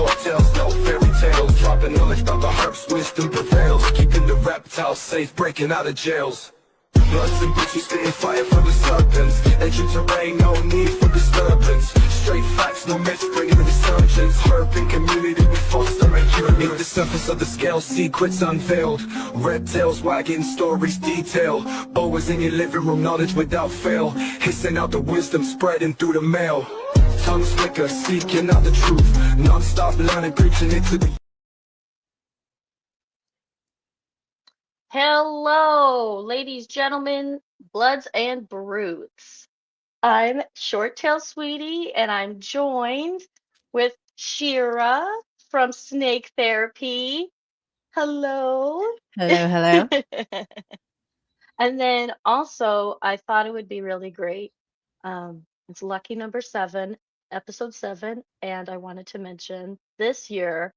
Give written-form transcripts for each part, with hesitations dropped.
short tales, no fairy tales. Dropping knowledge about the herbs, wisdom prevails. Keeping the reptiles safe, breaking out of jails. Bloods and bitches spitting fire for the serpents. Ancient terrain, no need for disturbance. Straight facts, no myths, bringing the resurgence. Urban community, we foster endurance. Beneath the surface of the scale, secrets unveiled. Red tails wagging, stories detail. Always in your living room, knowledge without fail. Hissing out the wisdom, spreading through the mail. Tongues flicker, seeking out the truth. Non-stop learning, preaching it to the... Hello, ladies, gentlemen, bloods and brutes. I'm Shorttail Sweetie, and I'm joined with Shira from Snake Therapy. Hello. Hello, hello. And then also, I thought it would be really great. It's lucky number 7, episode 7, and I wanted to mention this year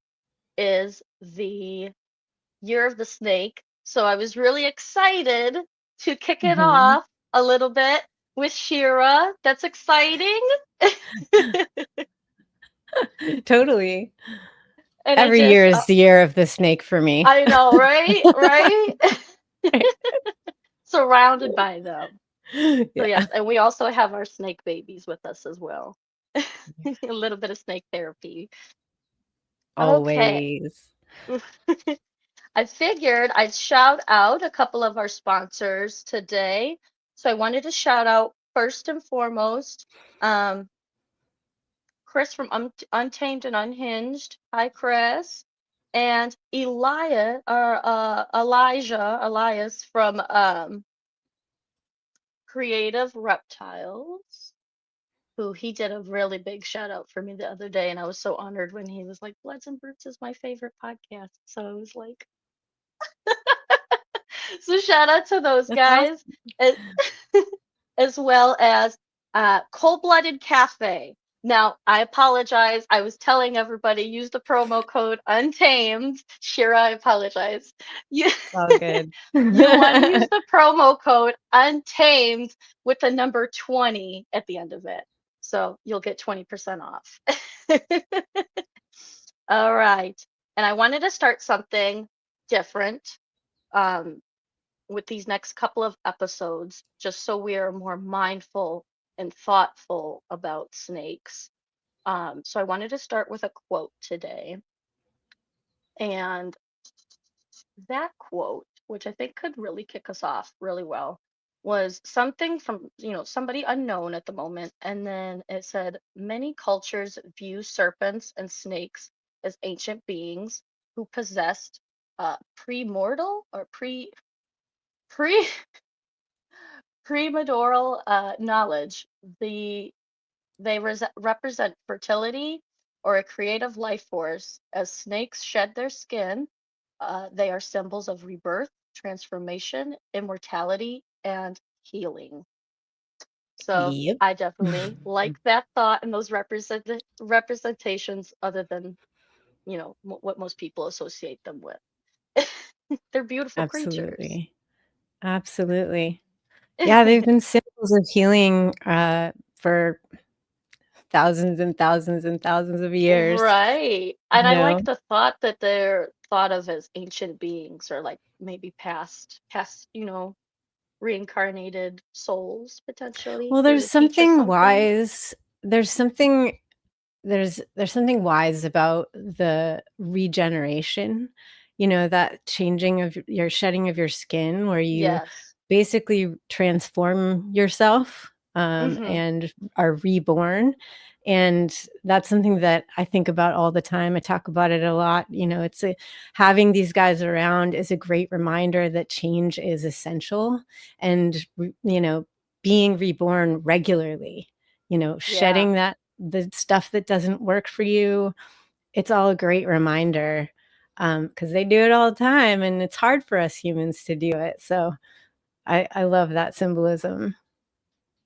is the year of the snake. So I was really excited to kick it Mhm. off a little bit with Shira. That's exciting. Totally. And Every year is the year of the snake for me. I know, right? Right? Surrounded by them. So Yeah, yes, and we also have our snake babies with us as well. A little bit of snake therapy. Okay. always. I figured I'd shout out a couple of our sponsors today. So I wanted to shout out first and foremost, Chris from Untamed and Unhinged. Hi, Chris. And Elias from Creative Reptiles, who he did a really big shout out for me the other day. And I was so honored when he was like, Bloods and Brutes is my favorite podcast. So I was like, so shout out to those That's guys, awesome. as, as well as Cold Blooded Cafe. Now, I apologize. I was telling everybody use the promo code Untamed. Shira, I apologize. You It's all good. you want to use the promo code Untamed with the number 20 at the end of it. So you'll get 20% off. All right. And I wanted to start something different. With these next couple of episodes, just so we are more mindful and thoughtful about snakes. So I wanted to start with a quote today. And that quote, which I think could really kick us off really well, was something from, somebody unknown at the moment. And then it said, many cultures view serpents and snakes as ancient beings who possessed premortal or pre premortal knowledge. They represent fertility or a creative life force. As snakes shed their skin, they are symbols of rebirth, transformation, immortality, and healing. So Yep. I definitely like that thought and those representations, other than what most people associate them with. They're beautiful creatures. Absolutely. Absolutely. Yeah, they've been symbols of healing for thousands and thousands and thousands of years, Right. And you I know. like the thought that they're thought of as ancient beings, or like maybe past, reincarnated souls potentially Well, here there's to teach us something something. wise. There's something there's something wise about the regeneration, that changing of your shedding of your skin where you Yes. basically transform yourself Mm-hmm. and are reborn. And that's something that I think about all the time. I talk about it a lot. Having these guys around is a great reminder that change is essential, and being reborn regularly, Yeah. shedding the stuff that doesn't work for you. It's all a great reminder, because they do it all the time, and it's hard for us humans to do it. So I love that symbolism.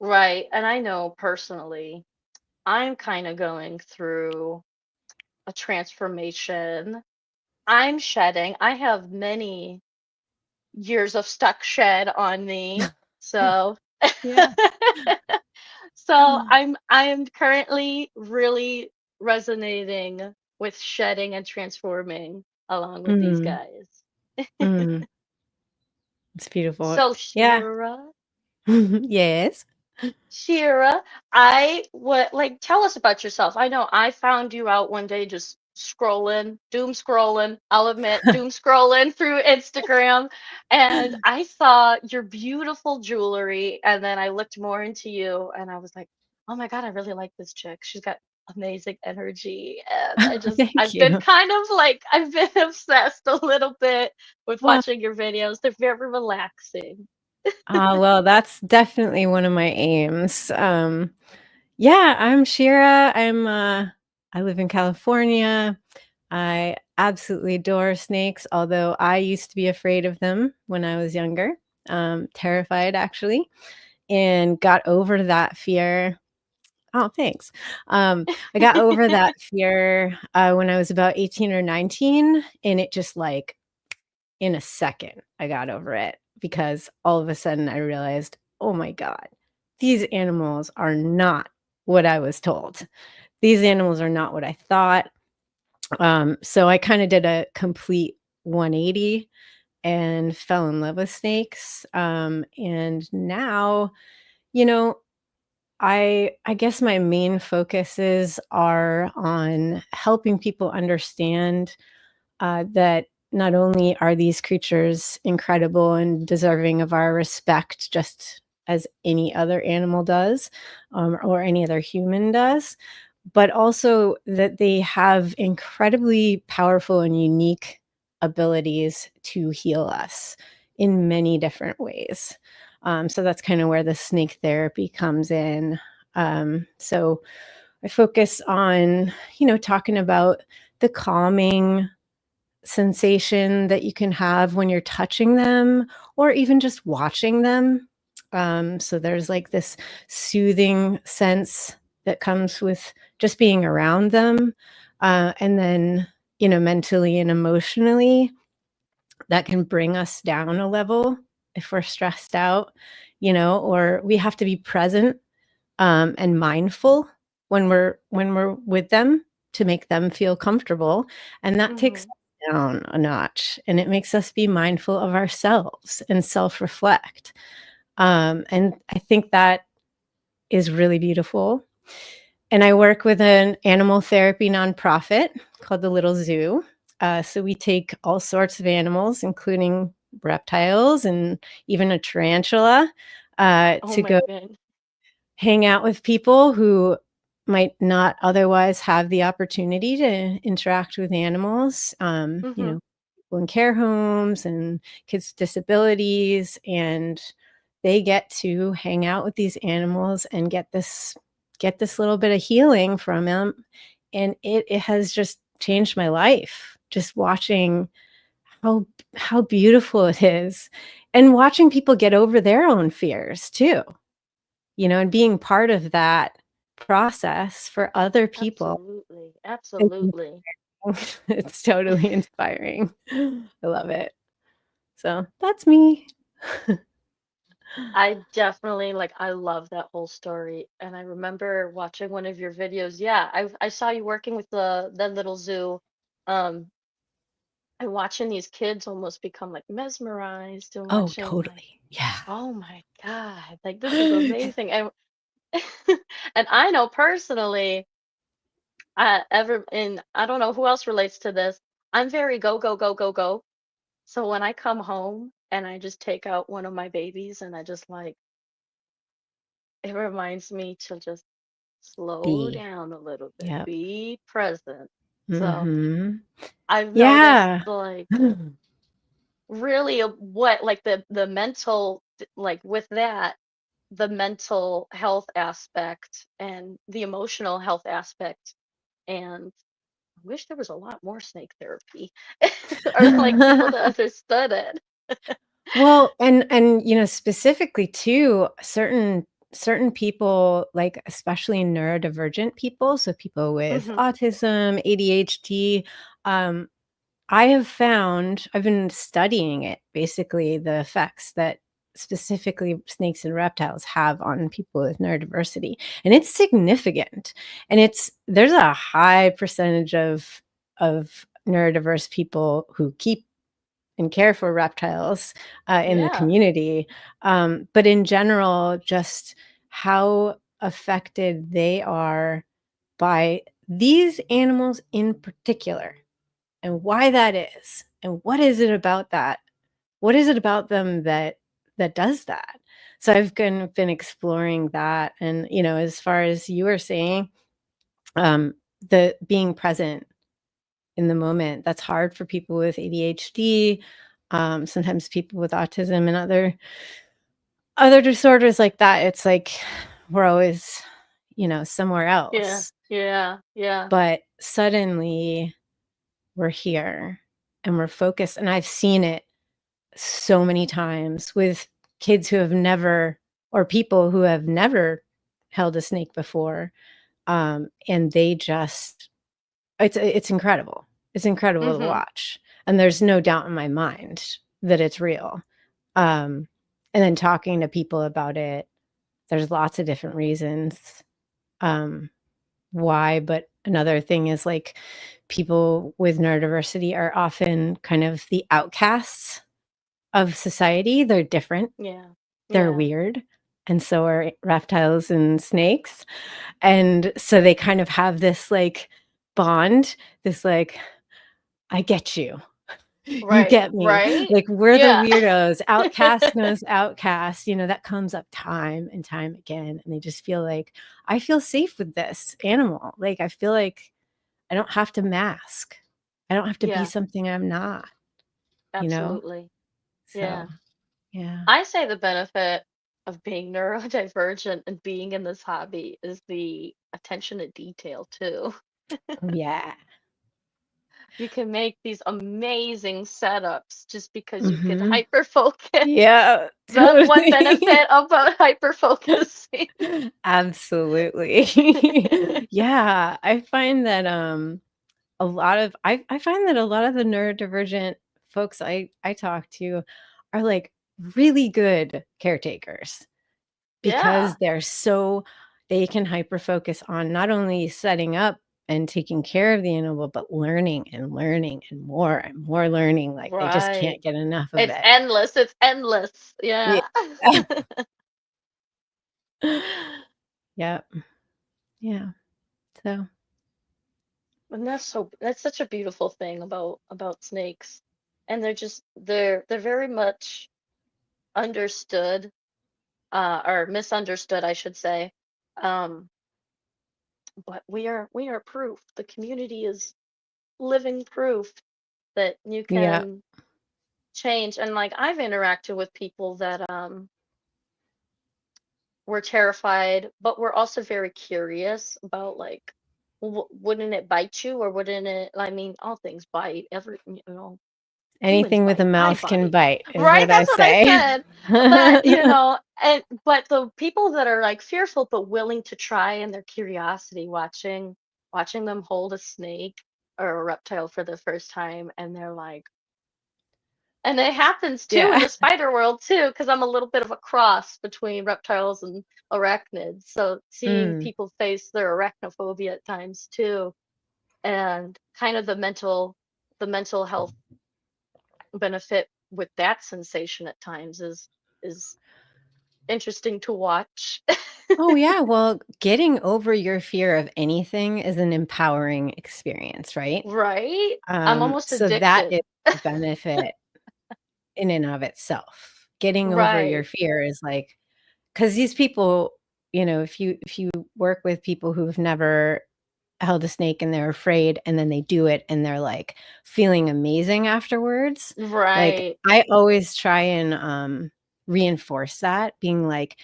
Right. And I know personally, I'm kind of going through a transformation. I'm shedding. I have many years of stuck shed on me. So Yeah. so I'm currently really resonating with shedding and transforming along with these Mm, guys. mm. It's beautiful. So Yeah. Shira, Yes. Shira, I what like tell us about yourself. I know I found you out one day just scrolling, doom scrolling, I'll admit, doom scrolling through Instagram, and I saw your beautiful jewelry, and then I looked more into you and I was like, "Oh my God, I really like this chick. She's got amazing energy." And Thank I've been you. kind of like I've been obsessed a little bit with Well, watching your videos. They're very relaxing. well, that's definitely one of my aims. Yeah, I'm Shira. I live in California. I absolutely adore snakes, although I used to be afraid of them when I was younger, terrified actually, and got over that fear. Oh, thanks. I got over that fear when I was about 18 or 19, and it just like in a second, I got over it because all of a sudden I realized, oh my God, these animals are not what I was told. These animals are not what I thought. So I kind of did a complete 180 and fell in love with snakes. And now, you know, I guess my main focuses are on helping people understand that not only are these creatures incredible and deserving of our respect, just as any other animal does, or any other human does, but also that they have incredibly powerful and unique abilities to heal us in many different ways. So that's kind of where the snake therapy comes in. So I focus on, talking about the calming sensation that you can have when you're touching them or even just watching them. So there's like this soothing sense that comes with just being around them. And then, mentally and emotionally, that can bring us down a level if we're stressed out, or we have to be present and mindful when we're with them to make them feel comfortable, and that takes us Hmm. down a notch, and it makes us be mindful of ourselves and self-reflect. And I think that is really beautiful. And I work with an animal therapy nonprofit called the Little Zoo. So we take all sorts of animals, including reptiles and even a tarantula, Oh to my go God. hang out with people who might not otherwise have the opportunity to interact with animals, Hmm. people in care homes and kids with disabilities, and they get to hang out with these animals and get this little bit of healing from them, and it has just changed my life, just watching how beautiful it is, and watching people get over their own fears too. And being part of that process for other people Absolutely. is Absolutely. inspiring. It's totally inspiring. I love it. So that's me. I definitely like I love that whole story. And I remember watching one of your videos. Yeah, I saw you working with the little zoo. Um and watching these kids almost become like mesmerized and Oh, watching like, totally. Yeah. oh my God, like this is amazing. And and I know personally, I don't know who else relates to this. I'm very go, go, go, go, go. So when I come home and I just take out one of my babies and I just like, it reminds me to just slow Be. down a little bit, Yep. be present. So Mhm. I've noticed Yeah. like really what like the mental like with that, the mental health aspect and the emotional health aspect. And I wish there was a lot more snake therapy or like people that understood it. Well, and specifically too, certain people, like especially neurodivergent people, so people with Hmm. autism, ADHD, um, I have found I've been studying it, basically the effects that specifically snakes and reptiles have on people with neurodiversity, and it's significant. And there's a high percentage of of neurodiverse people who keep and care for reptiles in the Yeah. community. But in general, just how affected they are by these animals in particular, and why that is, and what is it about that? What is it about them that does that? So I've been exploring that, and as far as you were saying, the being present in the moment, that's hard for people with ADHD, sometimes people with autism and other disorders like that. It's like we're always, somewhere Yeah. else. Yeah. But suddenly we're here and we're focused. And I've seen it so many times with kids who have never, or people who have never held a snake before. And they just, it's incredible. It's incredible to Mhm. watch. And there's no doubt in my mind that it's real. And then talking to people about it, there's lots of different reasons why. But another thing is, like, people with neurodiversity are often kind of the outcasts of society. They're different, Yeah. they're Yeah. weird. And so are reptiles and snakes. And so they kind of have this like bond, this like, I get you. You Right. get me. Right? Like, we're the Yeah. weirdos. Outcast knows outcast. That comes up time and time again. And they just feel like, I feel safe with this animal. Like, I feel like I don't have to mask. I don't have to be Yeah. something I'm not, you know? Absolutely. So, Yeah. yeah. I say the benefit of being neurodivergent and being in this hobby is the attention to detail too. Yeah. You can make these amazing setups just because you could Mhm. hyper focus. Yeah, That's one totally. benefit about hyper focusing. Absolutely. Yeah, I find that, I find that a lot of the neurodivergent folks I talk to are, like, really good caretakers because Yeah, they can hyper focus on not only setting up and taking care of the animal, but learning and learning and more learning, like, they just right. can't get enough of It's it. endless. It's endless. Yeah. Yeah. Yep. Yeah. So, And that's such a beautiful thing about snakes. And they're very much understood, or misunderstood, I should say. Um, but we are proof. The community is living proof that you yeah. can change. And like I've interacted with people that were terrified, but were also very curious about like, wouldn't it bite you or wouldn't it? I mean, all things bite. Humans Anything with a bite. I mouth can bite. bite is Right? what I That's what I say. said. But but the people that are like fearful but willing to try and their curiosity, watching them hold a snake or a reptile for the first time, and they're like, and it happens too in Yeah. the spider world too, because I'm a little bit of a cross between reptiles and arachnids. So seeing Mm. people face their arachnophobia at times too, and kind of the mental health benefit with that sensation at times is interesting to watch. Oh, yeah. Well, getting over your fear of anything is an empowering experience, right? Right? I'm almost So that addicted. is a benefit in and of itself. Getting over your Right. fear is like, because these people, if you work with people who've never held a snake and they're afraid and then they do it and they're like feeling amazing afterwards, like, Right. I always try and reinforce that, being like,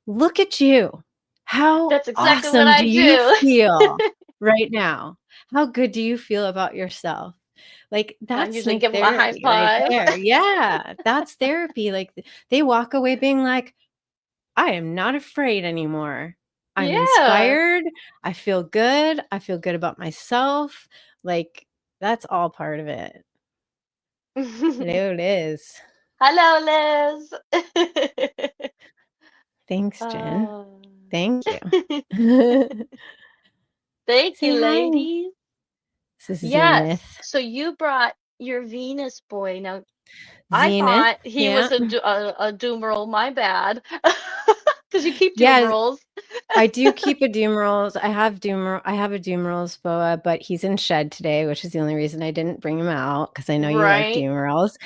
look at you. How That's exactly what awesome I do you do. feel right now? How good do you feel about yourself? Like, I that's usually snake give them a high therapy right five. there. Yeah, that's therapy. Like, they walk away being like, I am not afraid anymore. I'm Yeah. inspired. I feel good. I feel good about myself. Like, that's all part of it. Hello, Liz. Hello, Liz. Thanks, Jen. Uh, Thank you. Thank you, Say hi. ladies. This is Yes. Zenith. So you brought your Venus boy. Now, I Zenith, thought he yeah. was a doomerel. My bad. Because you keep Yeah, doomerals. I do keep a Doomerals. I have a Doomerals boa, but he's in shed today, which is the only reason I didn't bring him out because I know you like Right. Doomerals.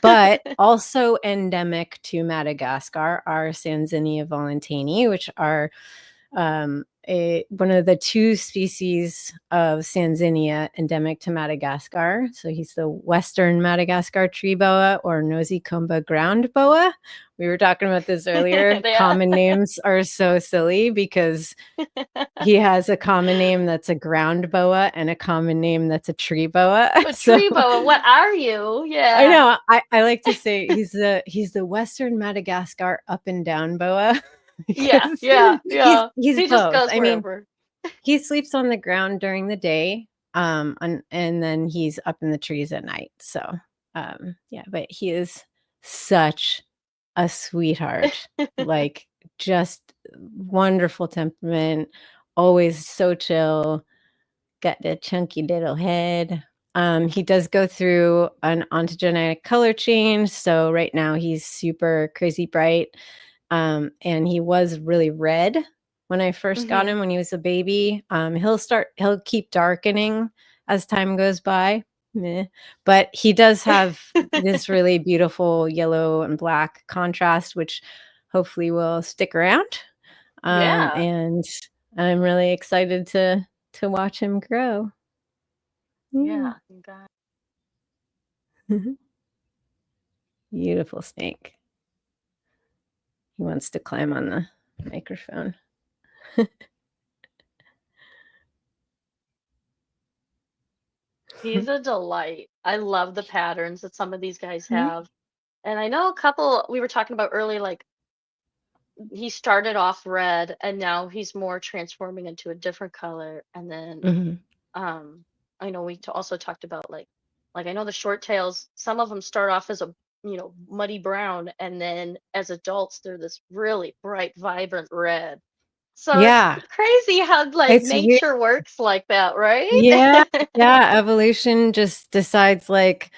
But also endemic to Madagascar are Sanzinia volantini, which are one of the 2 species of Sanzinia endemic to Madagascar. So he's the Western Madagascar tree boa or Nosicomba ground boa. We were talking about this earlier. Yeah. Common names are so silly because he has a common name that's a ground boa and a common name that's a tree boa. A So tree boa. What are you? I Yeah. know. I like to say he's the Western Madagascar up and down boa Yeah. because Yeah. he's Yeah. he's He just both. goes I mean, wherever. he sleeps on the ground during the day, and then he's up in the trees at night. So, yeah, but he is such a sweetheart, like just wonderful temperament, always so chill, got the chunky little head. He does go through an ontogenic color change. So right now he's super crazy bright. And he was really red when I first got him when he was a baby. He'll keep darkening as time goes by. Meh. But he does have this really beautiful yellow and black contrast, which hopefully will stick around. Yeah. And I'm really excited to watch him grow. Yeah. Yeah. You got Beautiful snake. He wants to climb on the microphone. He's a delight. I love the patterns that some of these guys Yeah. have. And I know a couple we were talking about earlier, like he started off red and now he's more transforming into a different color. And then Mhm. I know we also talked about like I know the short tails, some of them start off as a muddy brown, and then as adults they're this really bright, vibrant red. So it's Yeah. crazy how like It's weird. nature works like that, right? Yeah. Yeah. Evolution just decides, like,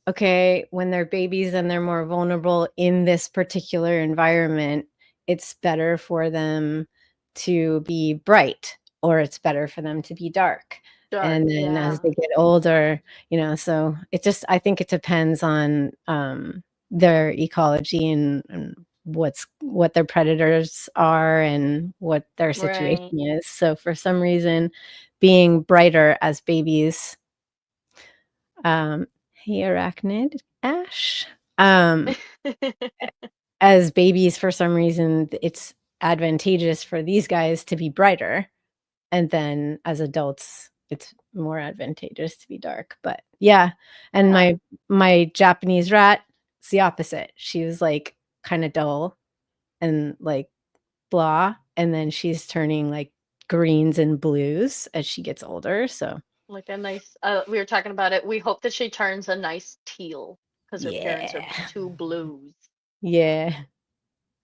okay, when they're babies and they're more vulnerable in this particular environment, it's better for them to be bright or it's better for them to be dark. Dark, And then as yeah. they get older, so I think it depends on their ecology and what their predators are and what their situation Right. is. So for some reason, being brighter as babies, hey arachnid Ash, as babies, for some reason it's advantageous for these guys to be brighter, and then as adults it's more advantageous to be dark. But yeah, and Yeah. my Japanese rat, it's the opposite. She was like kind of dull and like blah, and then she's turning like greens and blues as she gets older. So Like a nice we were talking about it. We hope that she turns a nice teal because her parents are yeah. two blues. Yeah.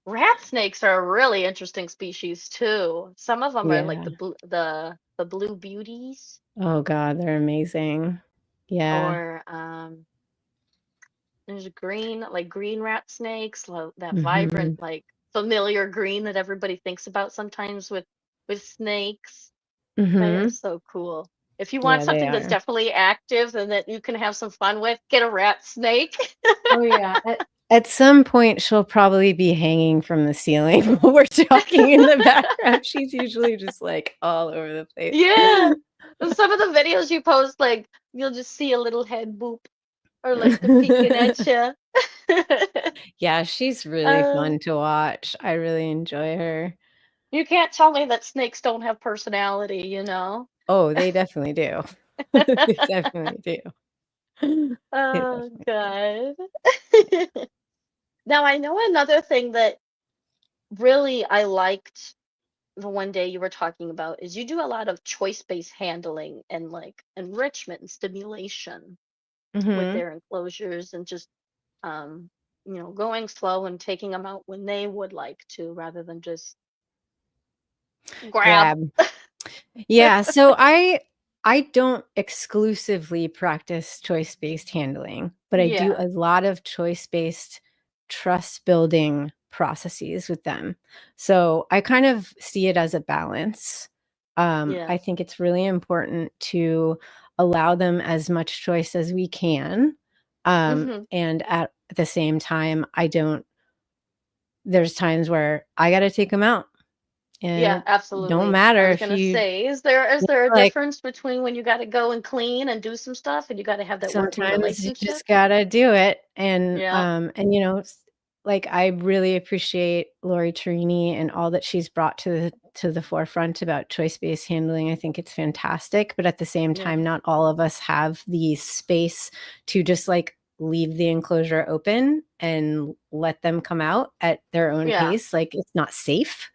Rat snakes are a really interesting species too. Some of them are like Yeah. the blue beauties, Oh god, they're amazing. Yeah. or there's green rat snakes, that vibrant Mhm. like familiar green that everybody thinks about sometimes with snakes. They are Mhm. so cool. If you want Yeah, they something that's are. definitely active and that you can have some fun with, get a rat snake. Oh, yeah. At some point, she'll probably be hanging from the ceiling while we're talking in the background. She's usually just, like, all over the place. Yeah. And some of the videos you post, like you'll just see a little head boop or like the peeking at you. Yeah, she's really uh, fun to watch. I really enjoy her. you can't tell me that snakes don't have personality, you know? Oh, they definitely do. They definitely do. They Oh definitely do. God. Now I know another thing that really I liked the one day you were talking about is you do a lot of choice-based handling and like enrichment and stimulation with Mhm. their enclosures, and just going slow and taking them out when they would like to rather than just grab. Grab. Yeah, so I don't exclusively practice choice-based handling, but I do Yeah. a lot of choice-based trust building processes with them. So I kind of see it as a balance. Yeah. I think it's really important to allow them as much choice as we can. Mhm. And at the same time, I don't, there's times where I got to take them out and Yeah, it don't absolutely. I matter was if gonna you, say, is there a like, difference between when you gotta go and clean and do some stuff and you gotta have that working sometimes you relationship? just gotta do it, Yeah. and, like, I really appreciate Lori Tarini and all that she's brought to the forefront about choice-based handling. I think it's fantastic, but at the same Yeah. time, not all of us have the space to just, like, leave the enclosure open and let them come out at their own Yeah. pace. Like, it's not safe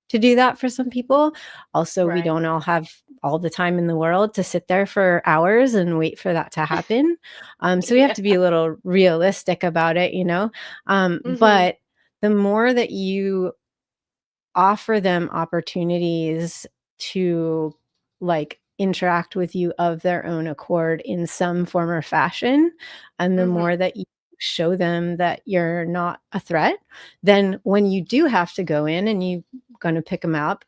to do that for some people. Also, we Right. don't all have all the time in the world to sit there for hours and wait for that to happen. So we have Yeah. to be a little realistic about it, Mhm. but the more that you offer them opportunities to, like, interact with you of their own accord in some form or fashion, and the Mhm. more that you show them that you're not a threat, then when you do have to go in and you gonna pick them up,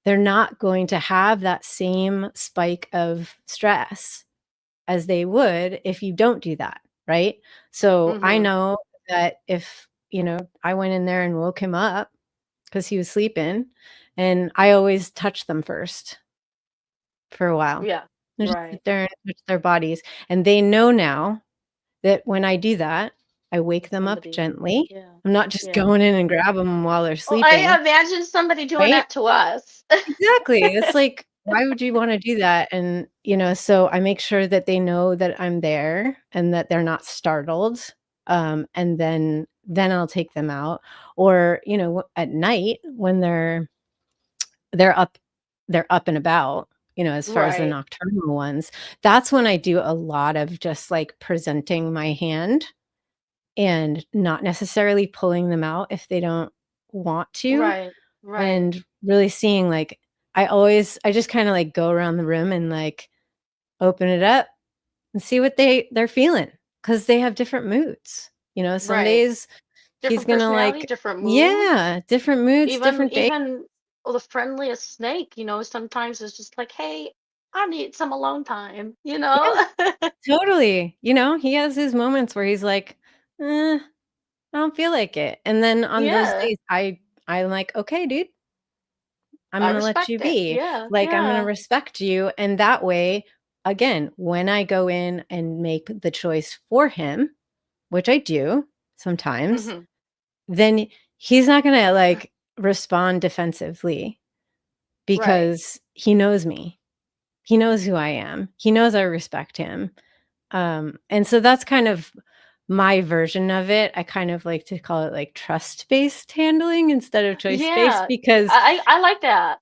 they're not going to have that same spike of stress as they would if you don't do that, right? So I Mhm. know that if, I went in there and woke him up because he was sleeping, and I always touch them first for a while. Yeah. I just Right. sit there and touch their bodies, and they know now that when I do that, I wake them up Somebody. gently. Yeah. I'm not just Yeah. going in and grab them while they're Oh, I sleeping, imagine somebody doing right? that to us. Exactly. It's like, why would you wanna do that? And, so I make sure that they know that I'm there and that they're not startled, and then I'll take them out. Or, at night when they're up they're up and about, as far as the Right. nocturnal ones, that's when I do a lot of just, like, presenting my hand and not necessarily pulling them out if they don't want to. Right. Right. And really seeing, like, I just kinda, like, go around the room and, like, open it up and see what they're feeling, because they have different moods, some Right. days he's Different gonna, personality, like, different moods. yeah, different moods, Even different days. even the friendliest snake, sometimes it's just like, "Hey, I need some alone time," you know? Yeah, totally, he has his moments where he's like, "Eh, I don't feel like it," and then on those Yeah, days, I'm like, "Okay, dude, I'm I gonna let you respect it. be. Yeah, Like, I'm gonna yeah. respect you," and that way, again, when I go in and make the choice for him, which I do sometimes, Mhm. then he's not gonna, like, respond defensively Right. because he knows me. He knows who I am. He knows I respect him. And so that's kind of my version of it. I kind of like to call it, like, trust-based handling instead of choice-based, Yeah. because I like that.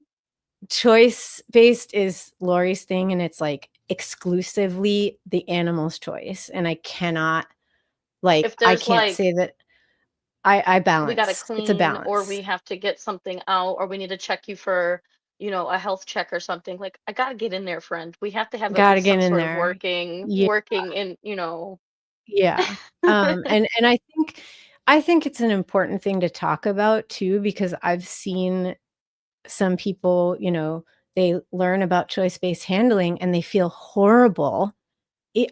choice-based is Lori's thing, and it's, like, exclusively the animal's choice, and If I there's, can't like, say that I we gotta balance. It's a clean or balance. we have to get something out or we need to check you for, a health check or something, like, I gotta get in there, friend. We have to have at Gotta least get some in sort of there. working Yeah, working in, yeah. And I think it's an important thing to talk about too, because I've seen some people, they learn about choice-based handling and they feel horrible.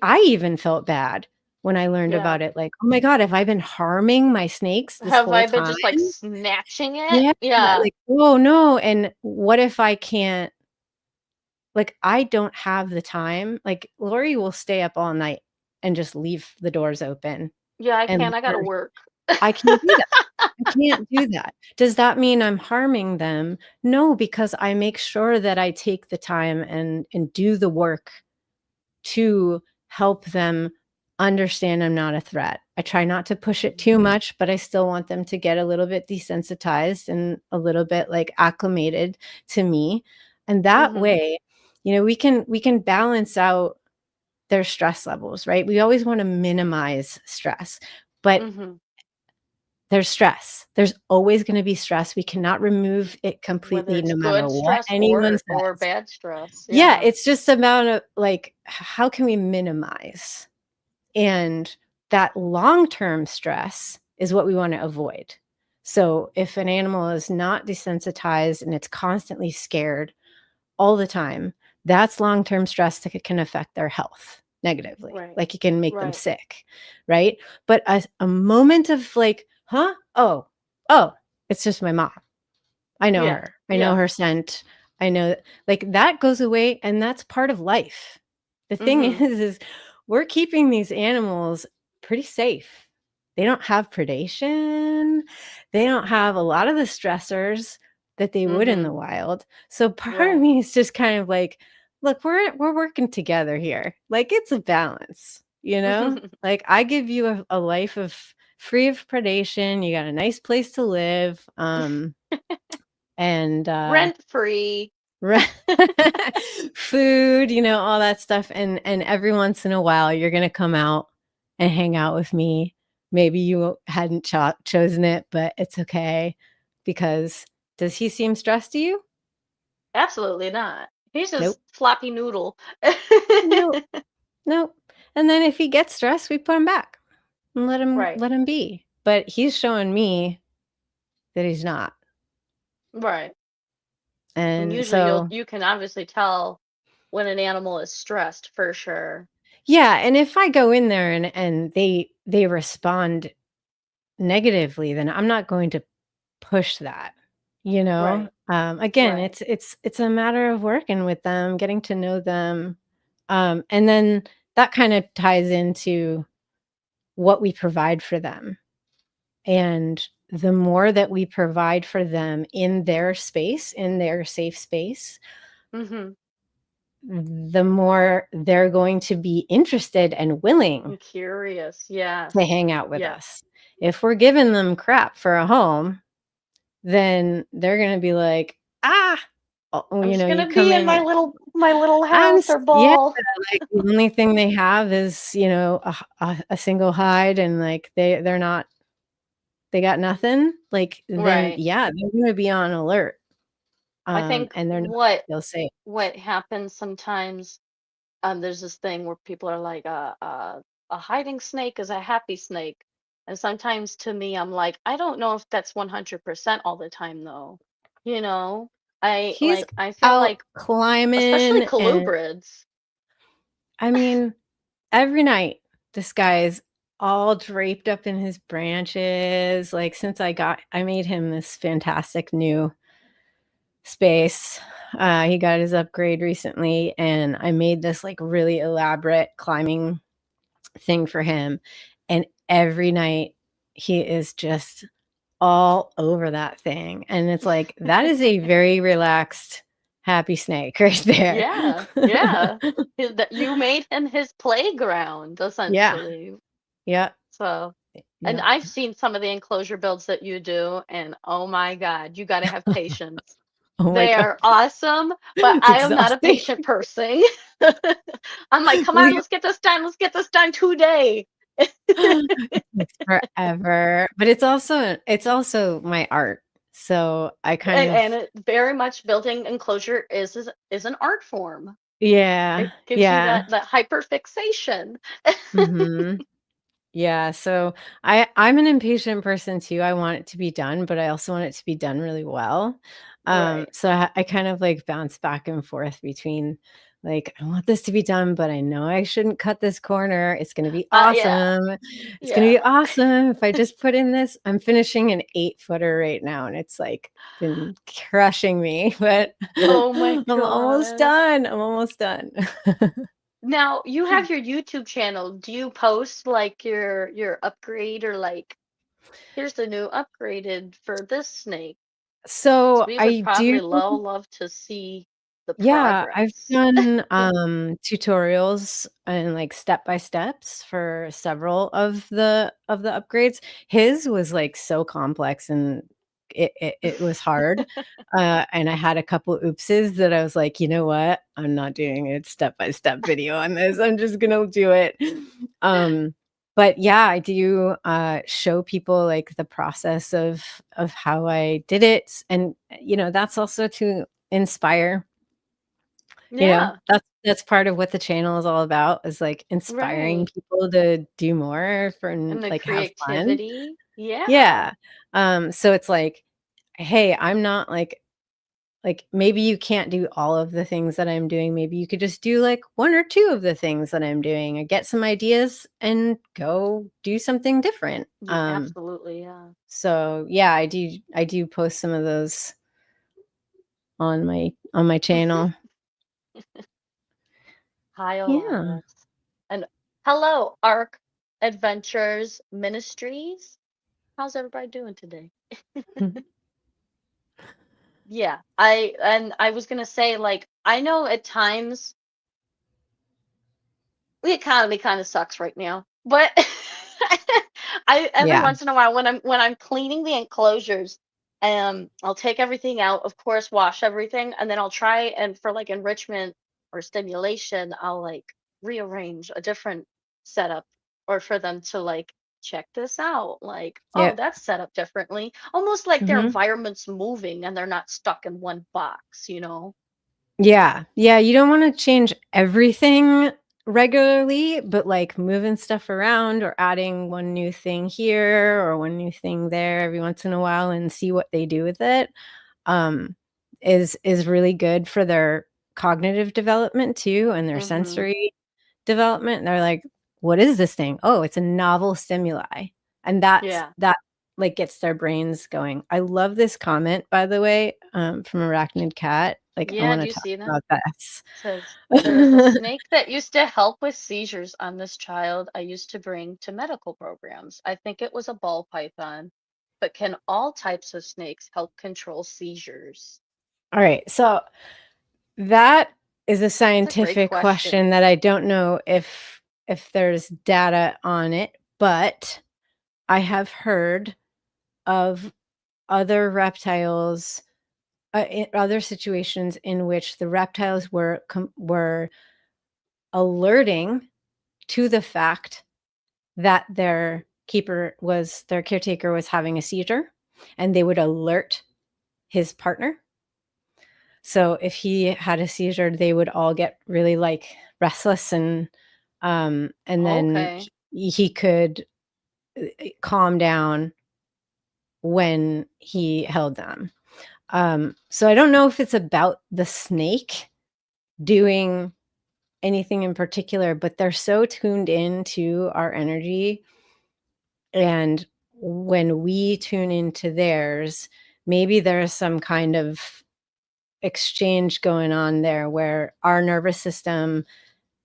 I even felt bad when I learned Yeah. about it, like, "Oh my god, have I been harming my snakes this Have whole I been time?" just, like, snatching it? Yeah, Yeah. like, "Oh, no," and what if I can't, like, I don't have the time. Like, Lori will stay up all night and just leave the doors open Yeah, I and can, let I gotta her. work. I can't do that. I can't do that. Does that mean I'm harming them? No, because I make sure that I take the time and do the work to help them understand I'm not a threat. I try not to push it too much, but I still want them to get a little bit desensitized and a little bit, like, acclimated to me. And that Mhm, way, we can balance out their stress levels, right? We always want to minimize stress, but mhm. there's stress. There's always going to be stress. We cannot remove it Whether completely no it's matter good what stress anyone or says. bad stress. Yeah, Yeah. it's just about like how can we minimize? And that long-term stress is what we want to avoid. So if an animal is not desensitized and it's constantly scared all the time, that's long-term stress that can affect their health negatively. Right. Like it can make them Right. sick, right? But a moment of like, huh? Oh, it's just my mom. I know Yeah. her. I know Yeah. her scent. I know like that goes away and that's part of life. The thing Mm-hmm. is we're keeping these animals pretty safe. They don't have predation. They don't have a lot of the stressors that they would in Mm-hmm. the wild. So part of Right. me is just kind of like, look, we're working together here. Like it's a balance, you know? Like I give you a life of free of predation. You got a nice place to live. And Rent free. Right. Food, all that stuff, and every once in a while, you're gonna come out and hang out with me. Maybe you hadn't chosen it, but it's okay because does he seem stressed to you? Absolutely not. He's just Nope. floppy noodle. Nope. Nope. And then if he gets stressed, we put him back and let him Right. let him be. But he's showing me that he's not. Right. And And usually so you can obviously tell when an animal is stressed for sure. yeah, and if I go in there and they respond negatively, then I'm not going to push that, you know? Right. Again, Right. it's a matter of working with them, getting to know them. And then that kind of ties into what we provide for them. And the more that we provide for them in their space, in their safe space, Mm-hmm. the more they're going to be interested and willing I'm curious. to Yes. hang out with Yes. us. If we're giving them crap for a home, then they're gonna be like, "Ah!" I'm just You gonna come be in in, my little I'm house s or yeah, ball. like, the only thing they have is, a single hide and, like, they got nothing, like, then, Right. yeah, they're gonna be on alert, I think and they're not what gonna feel safe. what happens sometimes, there's this thing where people are like, a hiding snake is a happy snake. And sometimes to me, I'm like, I don't know if that's 100% all the time though. You know, He's I feel out like, especially climbing, and colubrids. I mean, every night, this guy is all draped up in his branches, like, since I made him this fantastic new space. He got his upgrade recently, and I made this, like, really elaborate climbing thing for him, and every night, he is just all over that thing, and it's like, that is a very relaxed, happy snake right there. Yeah, yeah. That you made him his playground, Yeah, essentially. yeah, So, and yeah. I've seen some of the enclosure builds that you do, and oh my God, you got to have patience. Oh my They god. are awesome, but It's I am not a exhausting. patient person. I'm like, come Well, on, let's get this done. Let's get this done today. it takes forever, but it's also my art. So I kind of And it very much building enclosure is an art form. yeah, It gives you yeah. that hyper fixation. Mhm. Yeah, so I'm an impatient person too. I want it to be done, but I also want it to be done really well. Right. So I kind of like bounce back and forth between like I want this to be done, but I know I shouldn't cut this corner. It's going to be Yeah, awesome. It's going to yeah. be awesome if I just put in this. I'm finishing an 8-footer right now, and it's like been crushing me, but Oh my I'm almost God. done. I'm almost done. Now you have your YouTube channel. Do you post like your upgrade or like here's the new upgraded for this snake? 'Cause So we would I do. probably love to see the Yeah, I've progress. done, tutorials and, like, step by steps for several of the upgrades. His was, like, so complex and it was hard, and I had a couple oopses that I was like, "You know what? I'm not doing a step by step video on this. I'm just gonna do it." Um, But yeah, I do show people like the process of how I did it, and that's also to inspire. Yeah, That's part of what the channel is all about, is like inspiring right. people to do more for and And the like have fun. creativity. Yeah. Yeah. So it's like, hey, I'm not like maybe you can't do all of the things that I'm doing. Maybe you could just do like one or two of the things that I'm doing and get some ideas and go do something different. Yeah, absolutely. Yeah. So yeah, I do post some of those on my channel. Yeah. Highlights. And hello, Arc Adventures Ministries. How's everybody doing today? Yeah, I was gonna say, like, I know at times the economy kind of sucks right now, but I every Yeah. once in a while when I'm cleaning the enclosures, I'll take everything out, of course, wash everything, and then I'll try and for like enrichment or stimulation, I'll like rearrange a different setup or for them to like check this out, like, oh, Yeah. that's set up differently, almost like their Mhm. environment's moving and they're not stuck in one box, you know? Yeah. Yeah, you don't wanna change everything regularly, but, like, moving stuff around or adding one new thing here or one new thing there every once in a while and see what they do with it, um, is really good for their cognitive development too and their Mm-hmm. sensory development. And they're like, "What is this thing? Oh, it's a novel stimuli." And Yeah. that, like, gets their brains going. I love this comment, by the way, from Arachnid Cat. Like, I Yeah, do wanna you talk see that? about this. Says, there was a snake that used to help with seizures on this child I used to bring to medical programs. I think it was a ball python, but can all types of snakes help control seizures? Alright, so that is a That's a great scientific question. question that I don't know if there's data on it, but I have heard of other reptiles, in other situations in which the reptiles were alerting to the fact that their caretaker was having a seizure, and they would alert his partner. So if he had a seizure, they would all get really, like, restless, and then Okay. he could, calm down when he held them. So I don't know if it's about the snake doing anything in particular, but they're so tuned into our energy, and when we tune into theirs, maybe there's some kind of exchange going on there where our nervous system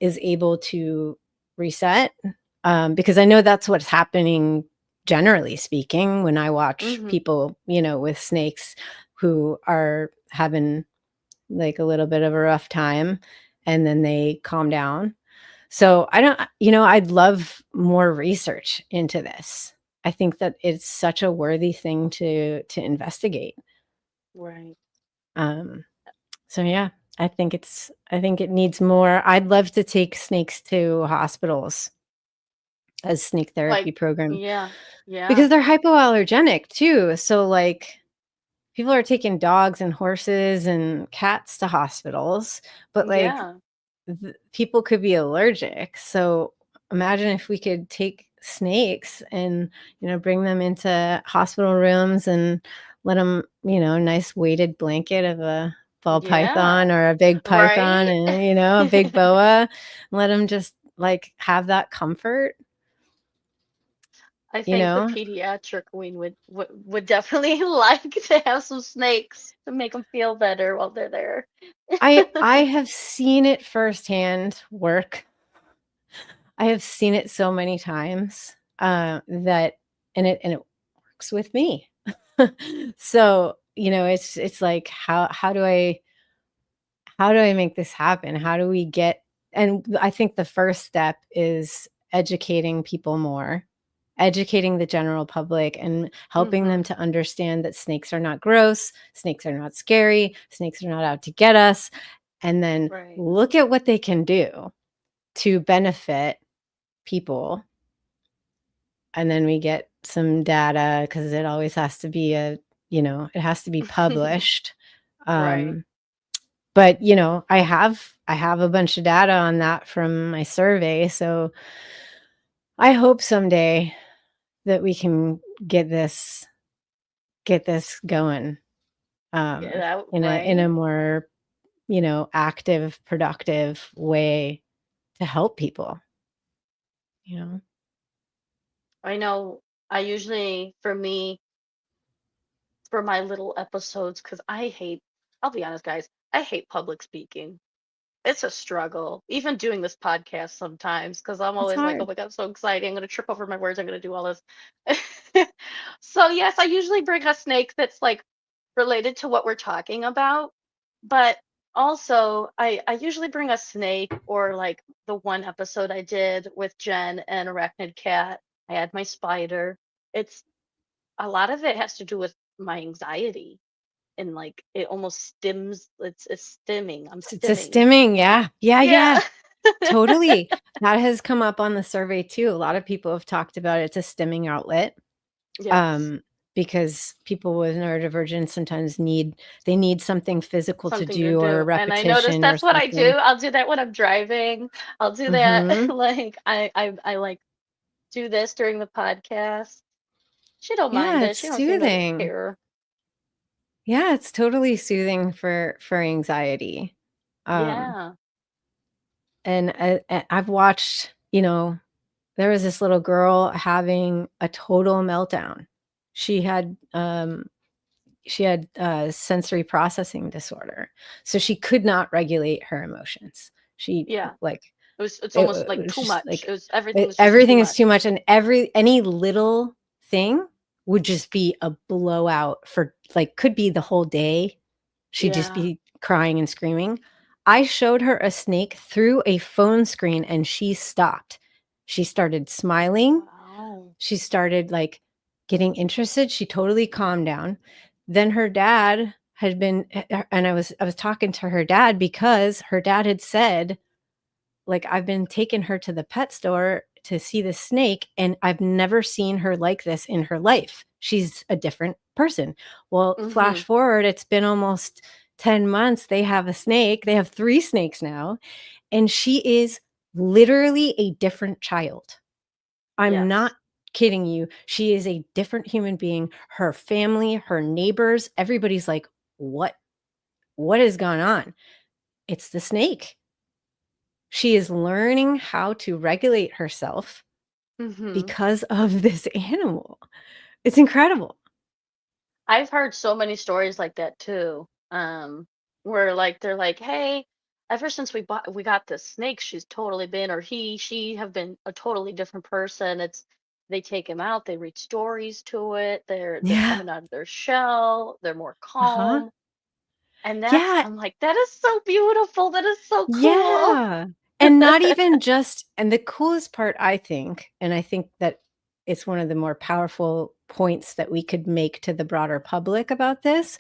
is able to reset, because I know that's what's happening generally speaking when I watch Mm-hmm. people, with snakes who are having like a little bit of a rough time and then they calm down. So I don't, I'd love more research into this. I think that it's such a worthy thing to investigate. Right. Um, so yeah, I think it needs more. I'd love to take snakes to hospitals as snake therapy Like, program yeah, because yeah, they're hypoallergenic too. So like people are taking dogs and horses and cats to hospitals, but like yeah, people could be allergic. So imagine if we could take snakes and bring them into hospital rooms and let them, nice weighted blanket of a ball yeah, python or a big python right? and a big boa, let them just like have that comfort, I you think the know. pediatric wing would definitely like to have some snakes to make them feel better while they're there. I have seen it firsthand work. I have seen it so many times, that and it works with me. So, it's like, how do I make this happen? How do we get and I think the first step is educating people more, educating the general public and helping them Mm-hmm. to understand that snakes are not gross, snakes are not scary, snakes are not out to get us, and then Right. look at what they can do to benefit people and then we get some data because it always has to be it has to be published. Right. Um, but I have a bunch of data on that from my survey, so I hope someday that we can get this going Yeah, that in a right. more active, productive way to help people, you know. I know I usually, for me, for my little episodes, because I'll be honest, guys, I hate public speaking. It's a struggle, even doing this podcast sometimes, because I'm It's always like, oh hard. my God, I'm so excited. I'm going to trip over my words. I'm going to do all this. So, yes, I usually bring a snake that's like related to what we're talking about. But also, I usually bring a snake, or like the one episode I did with Jen and Arachnid Cat. I had my spider. It's a lot of it has to do with my anxiety, and like it almost stims. It's stimming. I'm It's a stimming. stimming, yeah. Yeah, yeah. Yeah. Totally. That has come up on the survey too. A lot of people have talked about it's a stimming outlet. Yes. Um, because people with neurodivergence sometimes need something physical to Something to do or a do. And I noticed repetition or that's what I do. something. I'll do that when I'm driving. I'll do that Mhm. like I like do this during the podcast. She don't Yeah, mind it. it's She don't seem to soothing. care. Yeah, it's totally soothing for anxiety. Um, Yeah. and I've watched, there was this little girl having a total meltdown. She had sensory processing disorder, so she could not regulate her emotions. She Yeah. like It's it, almost it like was too just much. like Everything was just too everything is too much. much, and any little thing would just be a blowout for like could be the whole day. She'd just Yeah. be crying and screaming. I showed her a snake through a phone screen and she stopped. She started smiling. Wow. She started like getting interested. She totally calmed down. Then her dad had been and I was talking to her dad because her dad had said, like, I've been taking her to the pet store to see the snake, and I've never seen her like this in her life. She's a different person. Well, Mm-hmm. flash forward, it's been almost 10 months. They have a snake. They have 3 snakes now, and she is literally a different child. I'm not Yes. kidding you. She is a different human being. Her family, her neighbors, everybody's like, What has gone on?" It's the snake. She is learning how to regulate herself Mm-hmm. because of this animal. It's incredible. I've heard so many stories like that too. Where like they're like, hey, ever since we got this snake, she's totally been, or she have been a totally different person. They take him out, they read stories to it, they're Yeah. coming out of their shell, they're more Uh-huh. calm. And that's Yeah. I'm like, that is so beautiful. That is so cool. Yeah. And not even just and the coolest part, I think, and I think that it's one of the more powerful points that we could make to the broader public about this,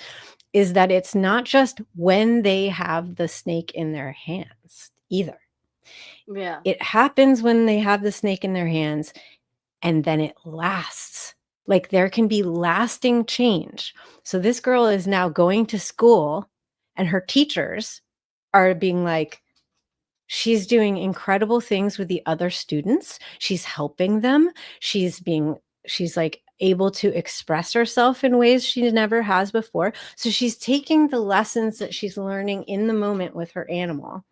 is that it's not just when they have the snake in their hands either. Yeah. It happens when they have the snake in their hands and then it lasts. Like there can be lasting change. So this girl is now going to school and her teachers are being like, she's doing incredible things with the other students. She's helping them. She's like able to express herself in ways she never has before. So she's taking the lessons that she's learning in the moment with her animal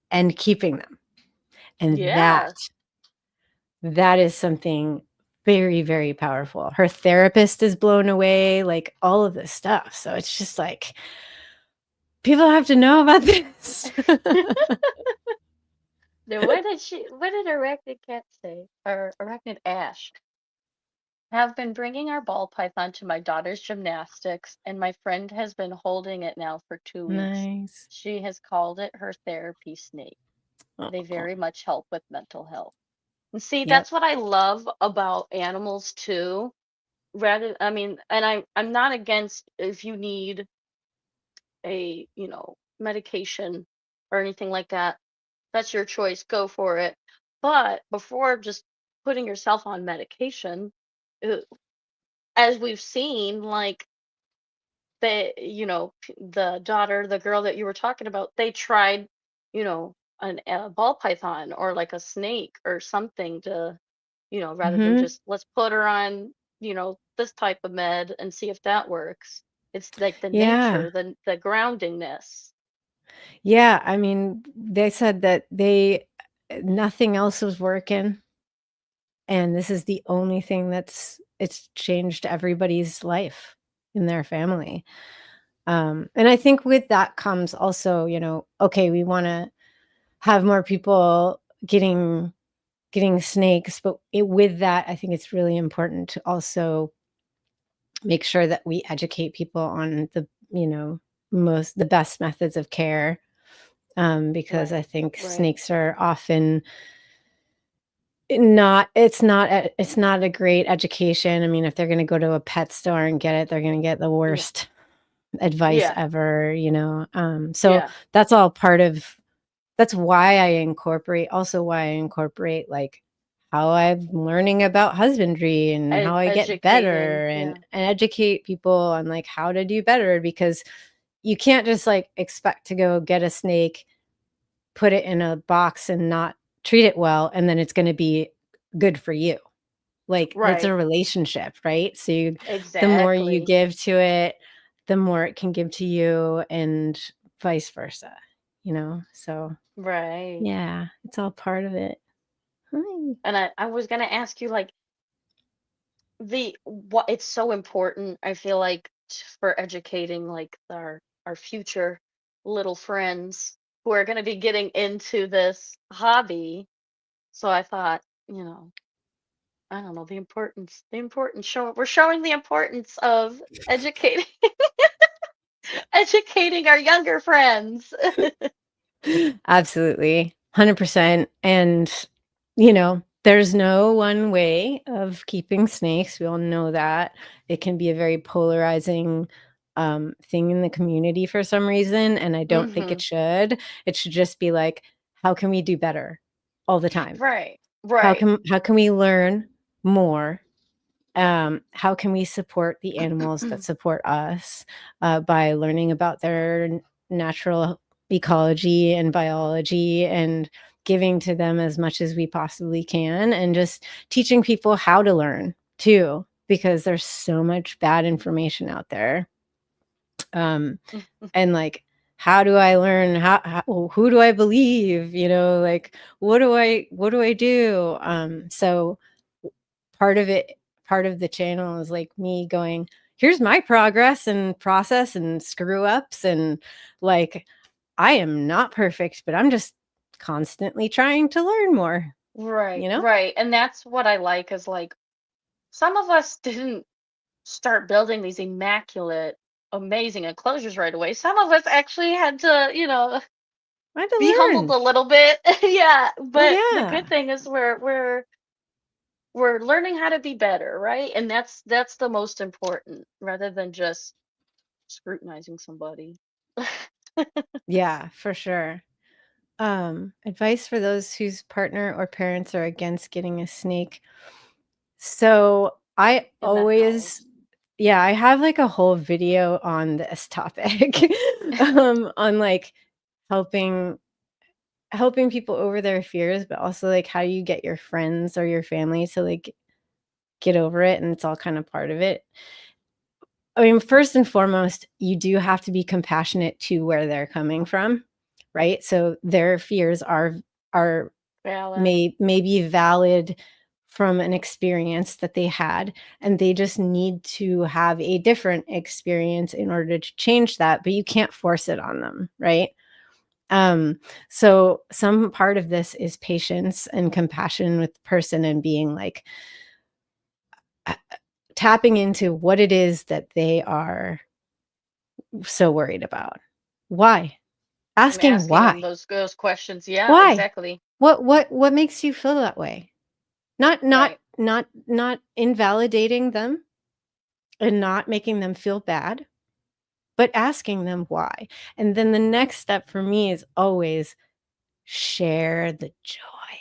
and keeping them. And Yeah. that is something very, very powerful. Her therapist is blown away, like all of this stuff. So it's just like people have to know about this. Then what did Arachnid Cat say? Or Arachnid Ash? Have been bringing our ball python to my daughter's gymnastics, and my friend has been holding it now for 2 weeks. Nice. She has called it her therapy snake. They Oh, very much help with mental health. And see, yep. that's what I love about animals too. I mean, and I'm not against if you need a, medication or anything like that. That's your choice. Go for it. But before just putting yourself on medication, uh, as we've seen, like the girl that you were talking about, they tried, a ball python or like a snake or something to, rather than Mhm. just let's put her on, this type of med and see if that works. It's like the Yeah. nature, the groundingness. Yeah, I mean, they said that nothing else was working, and this is the only thing it's changed everybody's life in their family. And I think with that comes also, okay, we wanna have more people getting snakes, but with that, I think it's really important to also make sure that we educate people on the best methods of care, because I Right. think Right. snakes are often it's not a great education. I mean, if they're gonna go to a pet store and get it, they're gonna get the Yeah. worst advice Yeah. ever. So Yeah. that's all part of that's why I incorporate, like, how I'm learning about husbandry and how I get Educating. better and Yeah. educate people on, like, how to do better because you can't just, like, expect to go get a snake, put it in a box, and not treat it well, and then it's gonna be good for you. Like, that's a Right. relationship, right? So the more you Exactly. give to it, the more it can give to you and vice versa? So, Right. yeah, it's all part of it. Hi. And I was gonna ask you, like, the what it's so important, I feel like, for educating, like, our future little friends who are gonna be getting into this hobby. So I thought, I don't know, we're showing the importance of educating educating our younger friends. Absolutely, 100%, and, there's no one way of keeping snakes, we all know that. It can be a very polarizing, thing in the community for some reason, and I don't think it Mhm. should. It should just be like, "How can we do better?" all the time. Right. How Right. can how can we learn more? How can we support the animals that support us, by learning about their natural ecology and biology and giving to them as much as we possibly can and just teaching people how to learn too, because there's so much bad information out there. Um, and like, how do I learn? Well, who do I believe? Like, what do I do? So part of it part of the channel is like me going, here's my progress and process and screw ups, and like, I am not perfect, but I'm just constantly trying to learn more, Right. you know? Right. And that's what I like is, like, some of us didn't start building these immaculate, amazing enclosures right away. Some of us actually had to, I had to be humbled learn. a little bit. Yeah, Oh but the good yeah. thing is we're learning how to be better, right? And that's the most important, rather than just scrutinizing somebody. Yeah, for sure. Advice for those whose partner or parents are against getting a snake. So I In the always house. yeah, I have like a whole video on this topic, on like helping helping people over their fears, but also like how you get your friends or your family to like get over it, and it's all kind of part of it. I mean, first and foremost, you do have to be compassionate to where they're coming from, right? So their fears are Valid. may be valid from an experience that they had, and they just need to have a different experience in order to change that, but you can't force it on them, right? Um, so some part of this is patience and compassion with the person and being like uh, tapping into what it is that they are so worried about. Why? I'm Asking asking why. them those questions. Yeah, Why? exactly. What makes you feel that way? Not not Right. not not invalidating them and not making them feel bad, but asking them why. And then the next step for me is always share the joy.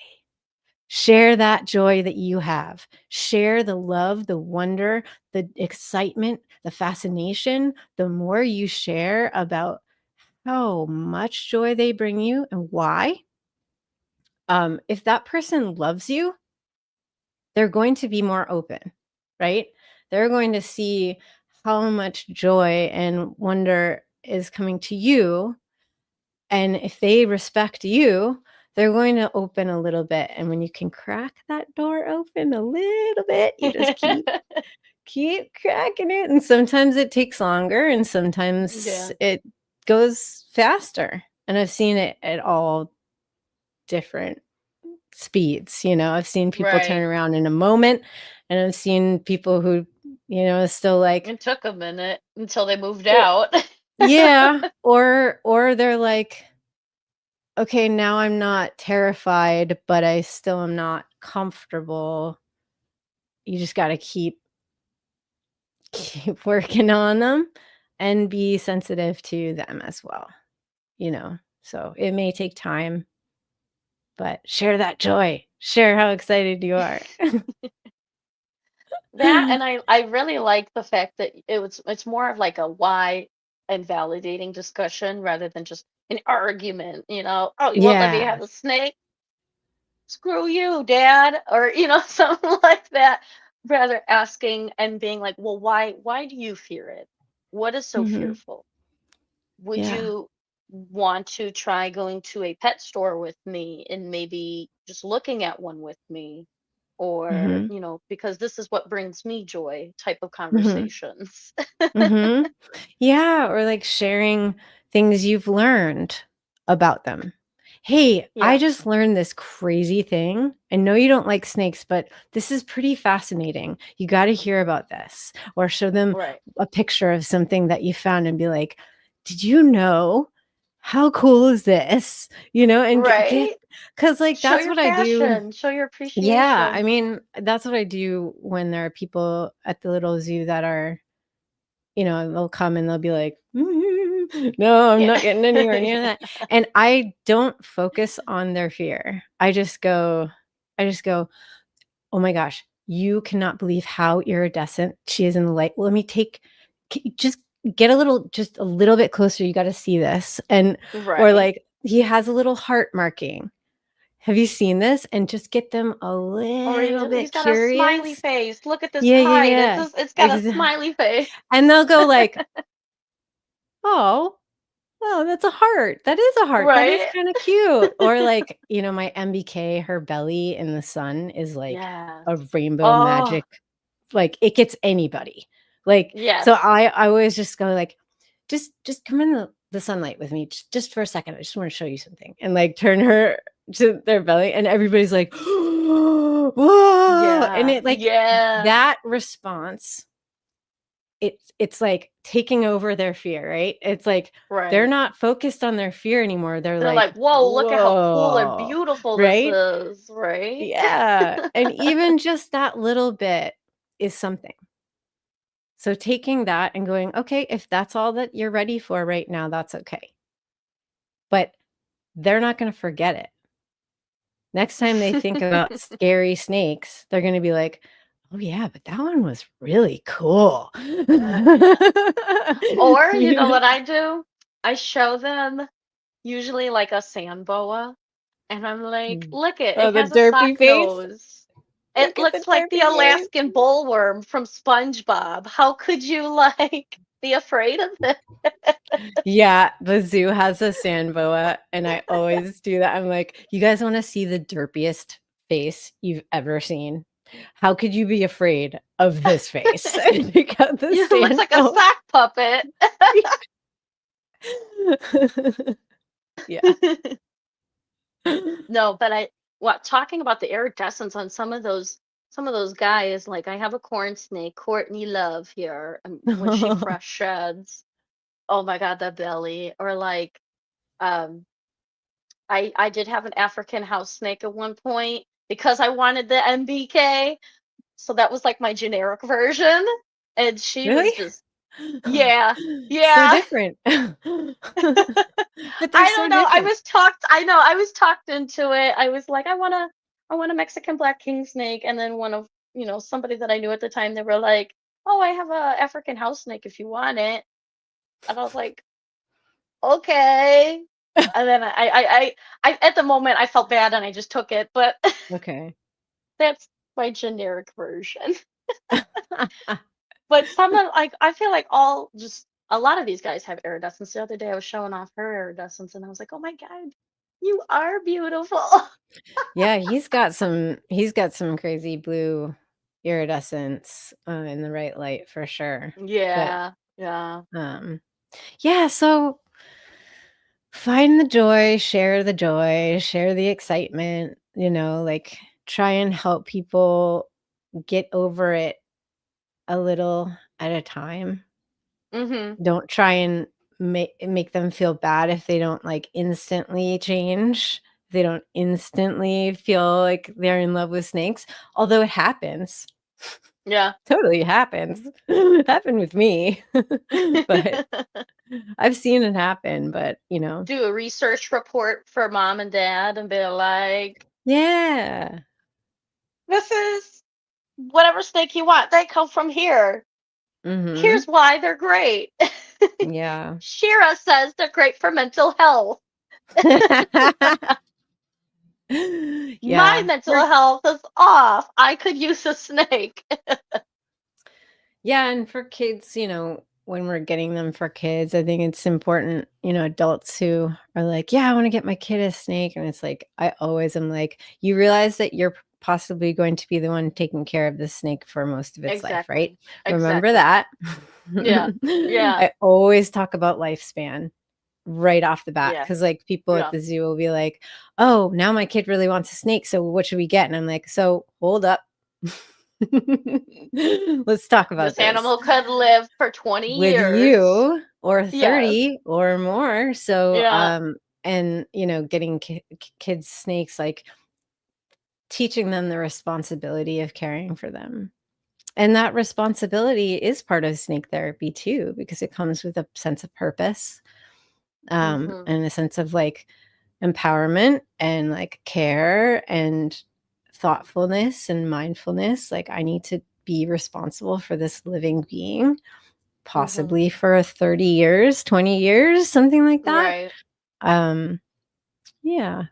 Share that joy that you have. Share the love, the wonder, the excitement, the fascination. The more you share about how much joy they bring you and why, if that person loves you, they're going to be more open, right? They're going to see how much joy and wonder is coming to you. And if they respect you, they're going to open a little bit. And when you can crack that door open a little bit, you just keep cracking it. And sometimes it takes longer and sometimes Yeah. it goes faster. And I've seen it at all different speeds. I've seen people turn Right. around in a moment, and I've seen people who, is still like, It took a minute until they moved or out. yeah, or they're like, okay, now I'm not terrified, but I still am not comfortable. You just got to keep working on them and be sensitive to them as well, So it may take time, but share that joy. Share how excited you are. That, and I really like the fact that it's more of like a why and validating discussion rather than just an argument, Oh, you won't let me Yeah. have a snake? Screw you, Dad, or something like that. Rather asking and being like, well, why do you fear it? What is so Mhm. fearful? Would Yeah. you want to try going to a pet store with me and maybe just looking at one with me? Or, Mhm. because this is what brings me joy type of Mhm. conversations. Mhm. Yeah, or like sharing things you've learned about them. "Hey, I Yeah, just learned this crazy thing. I know you don't like snakes, but this is pretty fascinating. You gotta hear about this." Or show them right. a picture of something that you found and be like, "Did you know? How cool is this?" And get Right? because like, Show that's your what I do. passion, show your Yeah, I appreciation. mean, that's what I do when there are people at the little zoo that are they'll come and they'll be like, No, I'm Yeah. not getting anywhere near that." And I don't focus on their fear. I just go, "Oh my gosh, you cannot believe how iridescent she is in the light. Let me just get just a little bit closer. You got to see this." Or Right. like, he has a little heart marking. Have you seen this? And just get them a Or little he's bit got a smiley curious. face. Look at this Yeah, yeah, kite. yeah. It's got a Exactly. smiley face. And they'll go like, "Oh, well, that's a heart. That is a heart. That is Right? kinda cute." Or like, my MBK, her belly in the sun is like Yes. a rainbow Oh, magic, like, it gets anybody. Like, so yes. I always just go like, "Just come in the sunlight with me just for a second. I just wanna show you something." And, like, turn her to their belly, and everybody's like, "Whoa." And Yeah. it like, Yeah. that response, it's like taking over their fear, right? It's like they're Right. not focused on their fear anymore. They're They're like, like, "Whoa, look at how cool and "Whoa." beautiful this Right? is," right? Yeah. And even just that little bit is something. So taking that and going, "Okay, if that's all that you're ready for right now, that's okay." But they're not gonna forget it. Next time they think about scary snakes, they're gonna be like, "Oh, yeah, but that one was really cool." Or, you know Yeah. what I do? I show them usually like a sand boa, and I'm like, Mm. "Look Oh, it the has a sock derpy face? nose. It Look at the looks like the derpy face. Alaskan bullworm from SpongeBob. How could you like be afraid of it?" Yeah, the zoo has a sand boa, and I always do that. I'm like, "You guys wanna see the derpiest face you've ever seen? How could you be afraid of this face?" And you got the It looks sand like a boa. sock puppet. Yeah. No, but talking about the iridescence on some of those guys, like I have a corn snake, Courtney Love here, and when she fresh sheds, oh my God, the belly. Or like um I did have an African house snake at one point because I wanted the MBK. So that was like my generic version. And she Really? was just, yeah, So yeah. different. But they're I so don't know. I different. was talked I know, I was talked into it. I was like, I want a Mexican black king snake. And then one of, somebody that I knew at the time, they were like, oh, I have a African house snake if you want it. And I was like, okay. And then I at the moment I felt bad and I just took it, but Okay. that's my generic version. But some of like I feel like a lot of these guys have iridescence. The other day I was showing off her iridescence and I was like, oh my God, you are beautiful. Yeah, he's got some crazy blue iridescence in the right light for sure. But Yeah, yeah. um yeah, so find the joy, share the excitement, like try and help people get over it a little at a time. Mhm. Don't try and make them feel bad if they don't like instantly change. They don't instantly feel like they're in love with snakes, although it happens. Yeah. Totally happens. Happened with me. But I've seen it happen, but Do a research report for mom and dad and be like, yeah. this is whatever snake you want. They come from here. Mhm. Here's why they're great. Yeah. Shira says they're great for mental health. My Yeah. mental health is off. I could use a snake. Yeah, and for kids, when we're getting them for kids, I think it's important, adults who are like, yeah, I want to get my kid a snake. And it's like, I always am like, you realize that you're possibly going to be the one taking care of the snake for most of its life, right? Exactly. Remember Exactly. that. Yeah. Yeah. I always talk about lifespan right off the bat Yeah. because like people at Yeah. the zoo will be like, oh, now my kid really wants a snake. So what should we get? And I'm like, so hold up. Let's talk about This this. animal could live for 20 With years. you or Yes. 30 or more. So, Yeah. and getting kids snakes, like teaching them the responsibility of caring for them. And that responsibility is part of snake therapy too, because it comes with a sense of purpose, Mhm. and a sense of like empowerment and like care and thoughtfulness and mindfulness. Like, I need to be responsible for this living being, Mhm. possibly for 30 years, 20 years, something like that. Right. Um, yeah,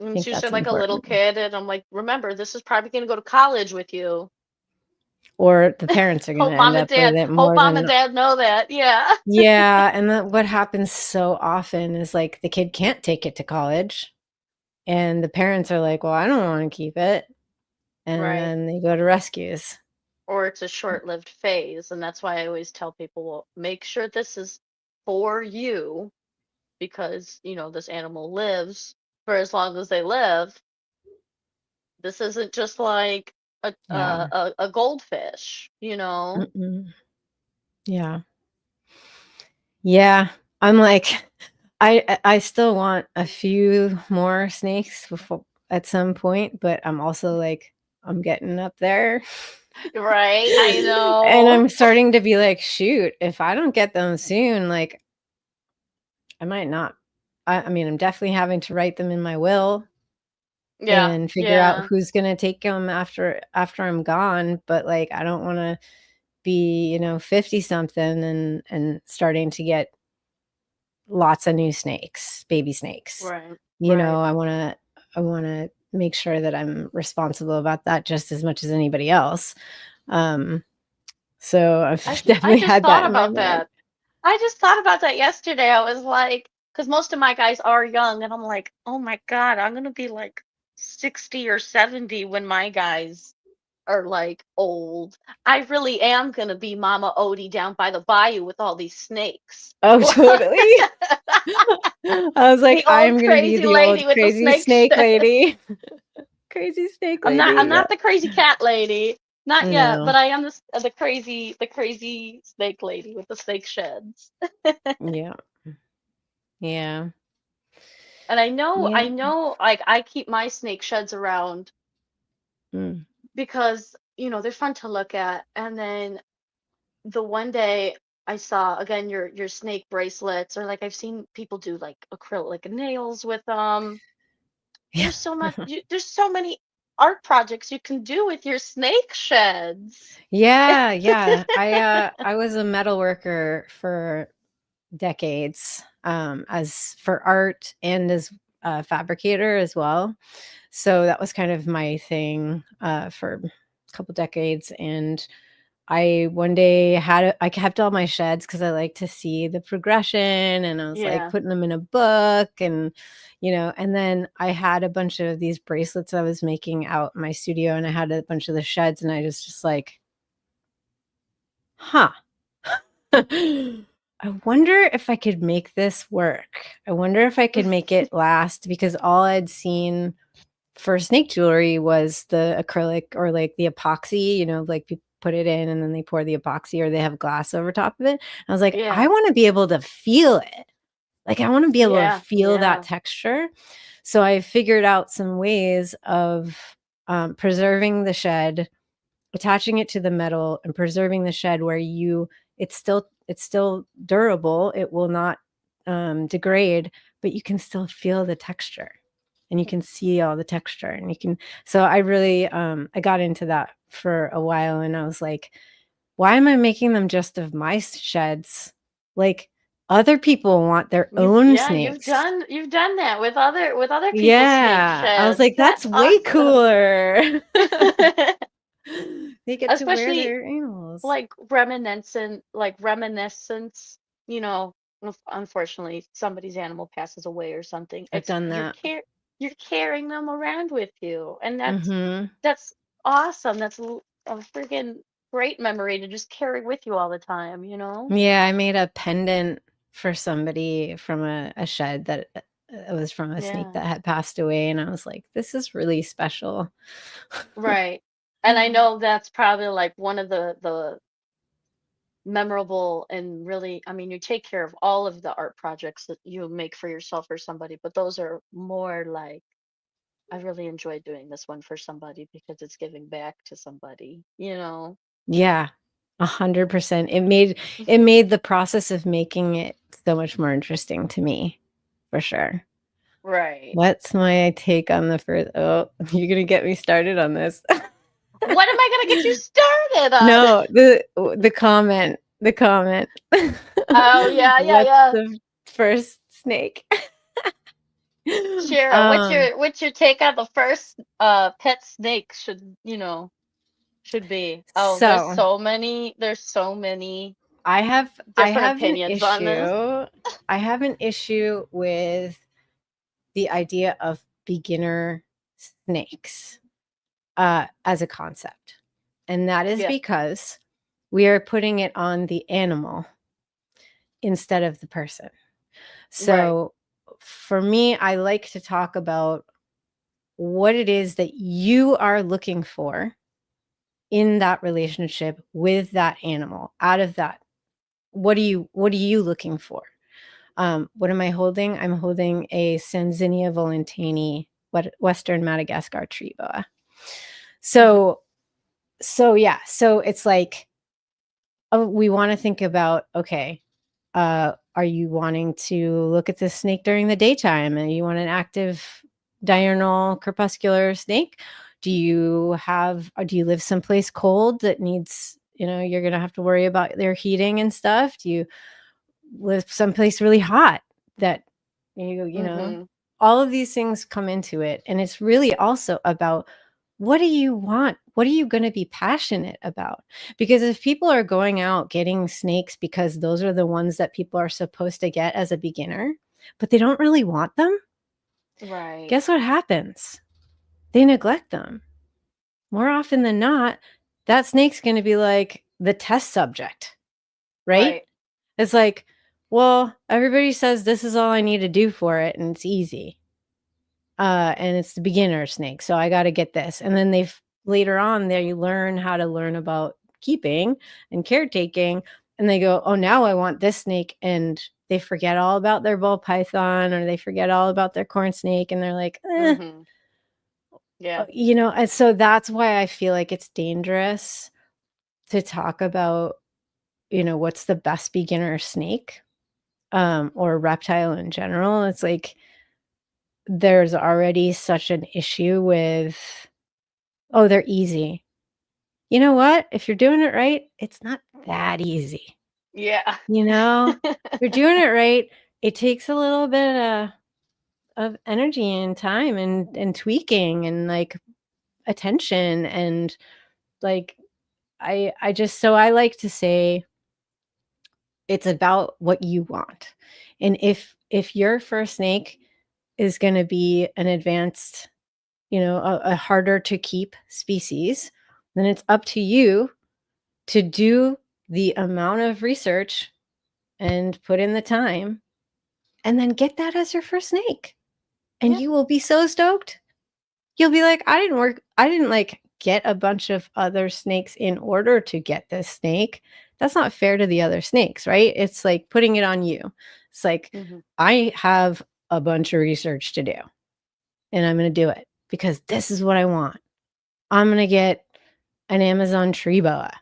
I And it's think usually that's like a little important. kid, and I'm like, remember, this is probably going to go to college with you. Or the parents are going to Hope end mom and up with dad, it hope more mom and than. dad know that. Yeah. Yeah, and what happens so often is like the kid can't take it to college, and the parents are like, "Well, I don't want to keep it," and Right. then they go to rescues. Or it's a short-lived phase, and that's why I always tell people, well, make sure this is for you because, this animal lives for as long as they live. This isn't just like Yeah. a goldfish, you know? Mm-mm. Yeah. Yeah. I'm like, I still want a few more snakes before at some point, but I'm also like, I'm getting up there. Right? I And know. I'm starting to be like, shoot, if I don't get them soon, like I might not. I mean, I'm definitely having to write them in my will Yeah. and figure out Yeah. who's gonna take them after I'm gone. But like, I don't want to be, 50 something and starting to get lots of new snakes, baby snakes. Right. Right. I want to make sure that I'm responsible about that just as much as anybody else. Um, so I've I definitely just had thought that in my about mind. that. I just thought about that yesterday. I was like, because most of my guys are young, and I'm like, oh my God, I'm gonna be like 60 or 70 when my guys are like old. I really am gonna be Mama Odie down by the bayou with all these snakes. Oh, totally. I was like, The I old am gonna be crazy the old lady with the crazy snake snake shed. lady. Crazy snake I'm lady. Yeah. not the crazy cat lady. Not yet, but No. I am the crazy snake lady with the snake sheds. Yeah. Yeah. And Yeah. I know, like I keep my snake sheds around Mm. because, they're fun to look at. And then the one day I saw again your snake bracelets, or like I've seen people do like acrylic nails with them. Yeah. There's so many art projects you can do with your snake sheds. Yeah, yeah. I was a metal worker for decades, as for art and as a fabricator as well. So that was kind of my thing for a couple decades. And I one day I kept all my sheds because I like to see the progression, and I was like Yeah. putting them in a book, and and then I had a bunch of these bracelets I was making out in my studio, and I had a bunch of the sheds, and I just like, huh. I wonder if I could make this work. I wonder if I could make it last, because all I'd seen for snake jewelry was the acrylic or like the epoxy, like people put it in and then they pour the epoxy or they have glass over top of it. I was like, I Yeah. want to be able to feel it. Like, I want to be able to Yeah. feel that Yeah. texture. So I figured out some ways of preserving the shed, attaching it to the metal, and preserving the shed where it's still durable. It will not degrade, but you can still feel the texture, and you can see all the texture, and you can. So I really I got into that for a while, and I was like, why am I making them just of my sheds? Like, other people want their own You've snakes. done that with other people's snake Yeah, I was sheds. like, that's That's way awesome. cooler. They get to wear Especially their animals. like reminiscence, unfortunately somebody's animal passes away or something. I've It's done that. you're carrying them around with you, and Mhm. that's awesome. That's a freaking great memory to just carry with you all the time. Yeah, I made a pendant for somebody from a shed that it was from a snake Yeah. that had passed away, and I was like, "This is really special." Right. And I know that's probably like one of the memorable and really, I mean, you take care of all of the art projects that you make for yourself or somebody, but those are more like, I really enjoyed doing this one for somebody because it's giving back to somebody. Yeah, 100%. It made the process of making it so much more interesting to me, for sure. Right. What's my take on the first? Oh, you're gonna get me started on this. What am I gonna get you started on? No, the comment, the comment. Oh yeah, yeah, What's yeah. the first snake? Shira, what's Um, your take on the first pet snake should be? Oh, so there's so many I different have an opinions on this. issue. I have an issue with the idea of beginner snakes as a concept. And that is Yeah. because we are putting it on the animal instead of the person. Right. So for me, I like to talk about what it is that you are looking for in that relationship with that animal. Out of that, what are you looking for? What am I holding? I'm holding a Sanzinia volantini, Western Madagascar tree boa. Mhm. So yeah, so it's like, oh, we want to think about, okay, are you wanting to look at this snake during the daytime, and you want an active diurnal crepuscular snake? Do you live someplace cold that needs, you're gonna have to worry about their heating and stuff? Do you live someplace really hot that you know Mhm. all of these things come into it, and it's really also about, what do you want? What are you going to be passionate about? Because if people are going out getting snakes because those are the ones that people are supposed to get as a beginner, but they don't really want them, Right. guess what happens? They neglect them. More often than not, that snake's going to be like the test subject, right? Right. It's like, well, everybody says this is all I need to do for it, and it's easy. And it's the beginner snake, so I got to get this. And then later on they learn how to learn about keeping and caretaking, and they go, oh, now I want this snake, and they forget all about their ball python, or they forget all about their corn snake, and they're like, Mhm. Yeah. and so that's why I feel like it's dangerous to talk about, what's the best beginner snake, or reptile in general. It's like, there's already such an issue with, oh, they're easy. You know what? If you're doing it right, it's not that easy. Yeah. You know, if you're doing it right, it takes a little bit of energy and time and tweaking and like attention and like I just so I like to say it's about what you want. And if your first snake is going to be an advanced, a harder to keep species, then it's up to you to do the amount of research and put in the time and then get that as your first snake. And Yeah. you will be so stoked. You'll be like, I didn't like get a bunch of other snakes in order to get this snake. That's not fair to the other snakes, right? It's like putting it on you. It's like, Hmm. I have a bunch of research to do and I'm going to do it because this is what I want. I'm going to get an Amazon tree boa.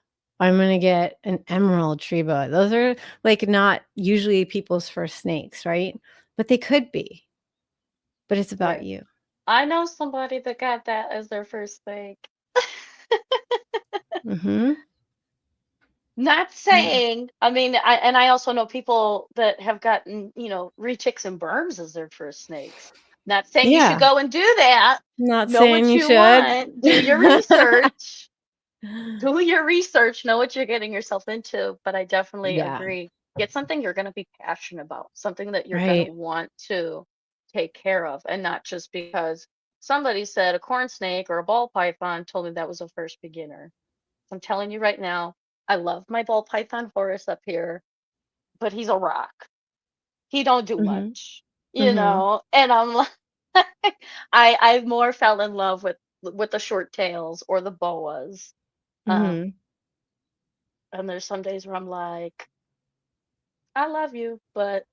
I'm going to get an emerald tree boa. Those are like not usually people's first snakes, right? But they could be. But it's about Right. you. I know somebody that got that as their first snake. Mhm. Not Yeah. saying, I mean, I also know people that have gotten, retics and berms as their first snakes. Not saying you should Yeah. go and do that. Not Know saying what you you should. want. Do your research. Do your research. Know what you're getting yourself into. But I definitely Yeah, agree. Get something you're going to be passionate about, something that you're going to right. want to take care of, and not just because somebody said a corn snake or a ball python told me that was a first beginner. I'm telling you right now, I love my ball python Horace up here, but he's a rock. He don't do Mhm, much, mhm, And I'm like, I more fell in love with the short tails or the boas. Um, mhm. and there's some days where I'm like, I love you, but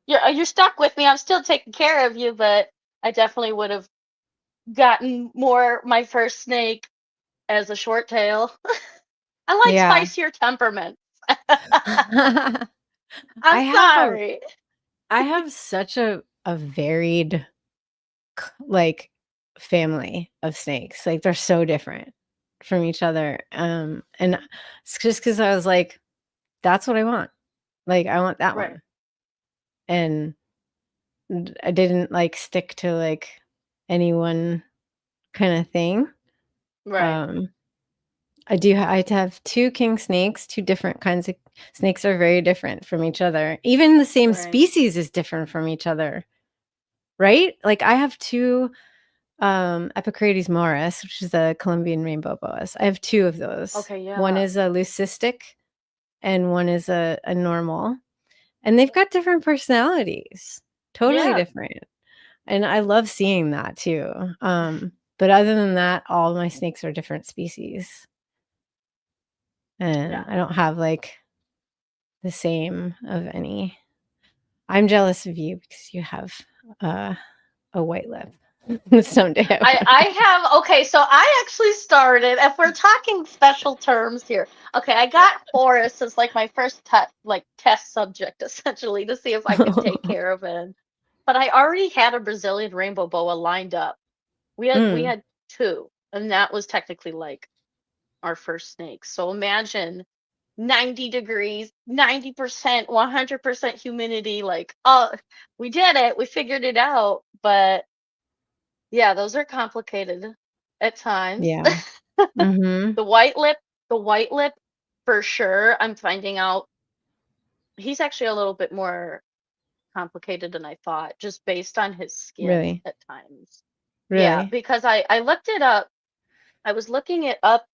you're stuck with me. I'm still taking care of you, but I definitely would have gotten more my first snake as a short tail. I like Yeah. spicier temperaments. I I'm have a sorry. I have such a varied like family of snakes. Like they're so different from each other. And it's just cuz I was like that's what I want. Like I want that Right, one. And I didn't like stick to like any one kind of thing. right, Um I have 2 king snakes, 2 different kinds of snakes are very different from each other. Even the same right. species is different from each other, right? Like, I have 2, Epicrates maurus, which is a Colombian rainbow boas. I have 2 of those. Okay, One yeah. is a leucistic and one is a normal, and they've got different personalities, totally Yeah, different, and I love seeing that too. But other than that, all my snakes are different species, and yeah. I don't have, like, the same of any. I'm jealous of you because you have, uh, a white lip. Someday I I want. I have okay, so I actually started, if we're talking special terms here. Okay, I got Horace as like my first test subject essentially to see if I could take care of it. But I already had a Brazilian rainbow boa lined up. We Mm, had two, and that was technically like our first snake. So imagine 90 degrees, 90%, 100% humidity. Like, oh, we did it. We figured it out. But yeah, those are complicated at times. yeah. Mhm. The white lip, the white lip for sure. I'm finding out he's actually a little bit more complicated than I thought, just based on his skin Really? at times. Yeah, Really? because I looked it up. I was looking it up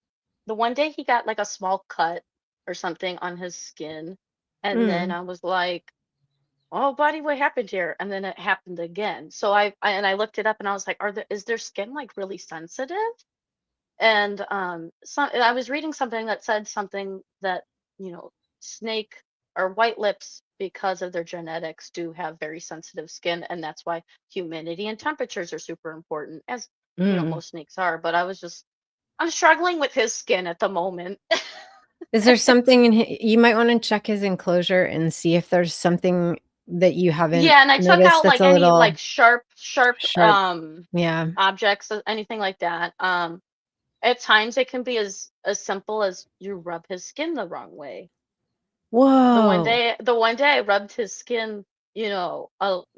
the one day he got like a small cut or something on his skin. And then Mm. I was like, oh, buddy, what happened here? And then it happened again. So I looked it up and I was like, is their skin like really sensitive? And I was reading something that said something that, snake or white lips, because of their genetics, do have very sensitive skin, and that's why humidity and temperatures are super important, as Mm. most snakes are. But I'm struggling with his skin at the moment. Is there something in you might wanna check his enclosure and see if there's something that you haven't Yeah, and I took noticed out that's like a any little like sharp sharp? Yeah. objects, anything like that. At times it can be as simple as you rub his skin the wrong way. Whoa. The one day I rubbed his skin, the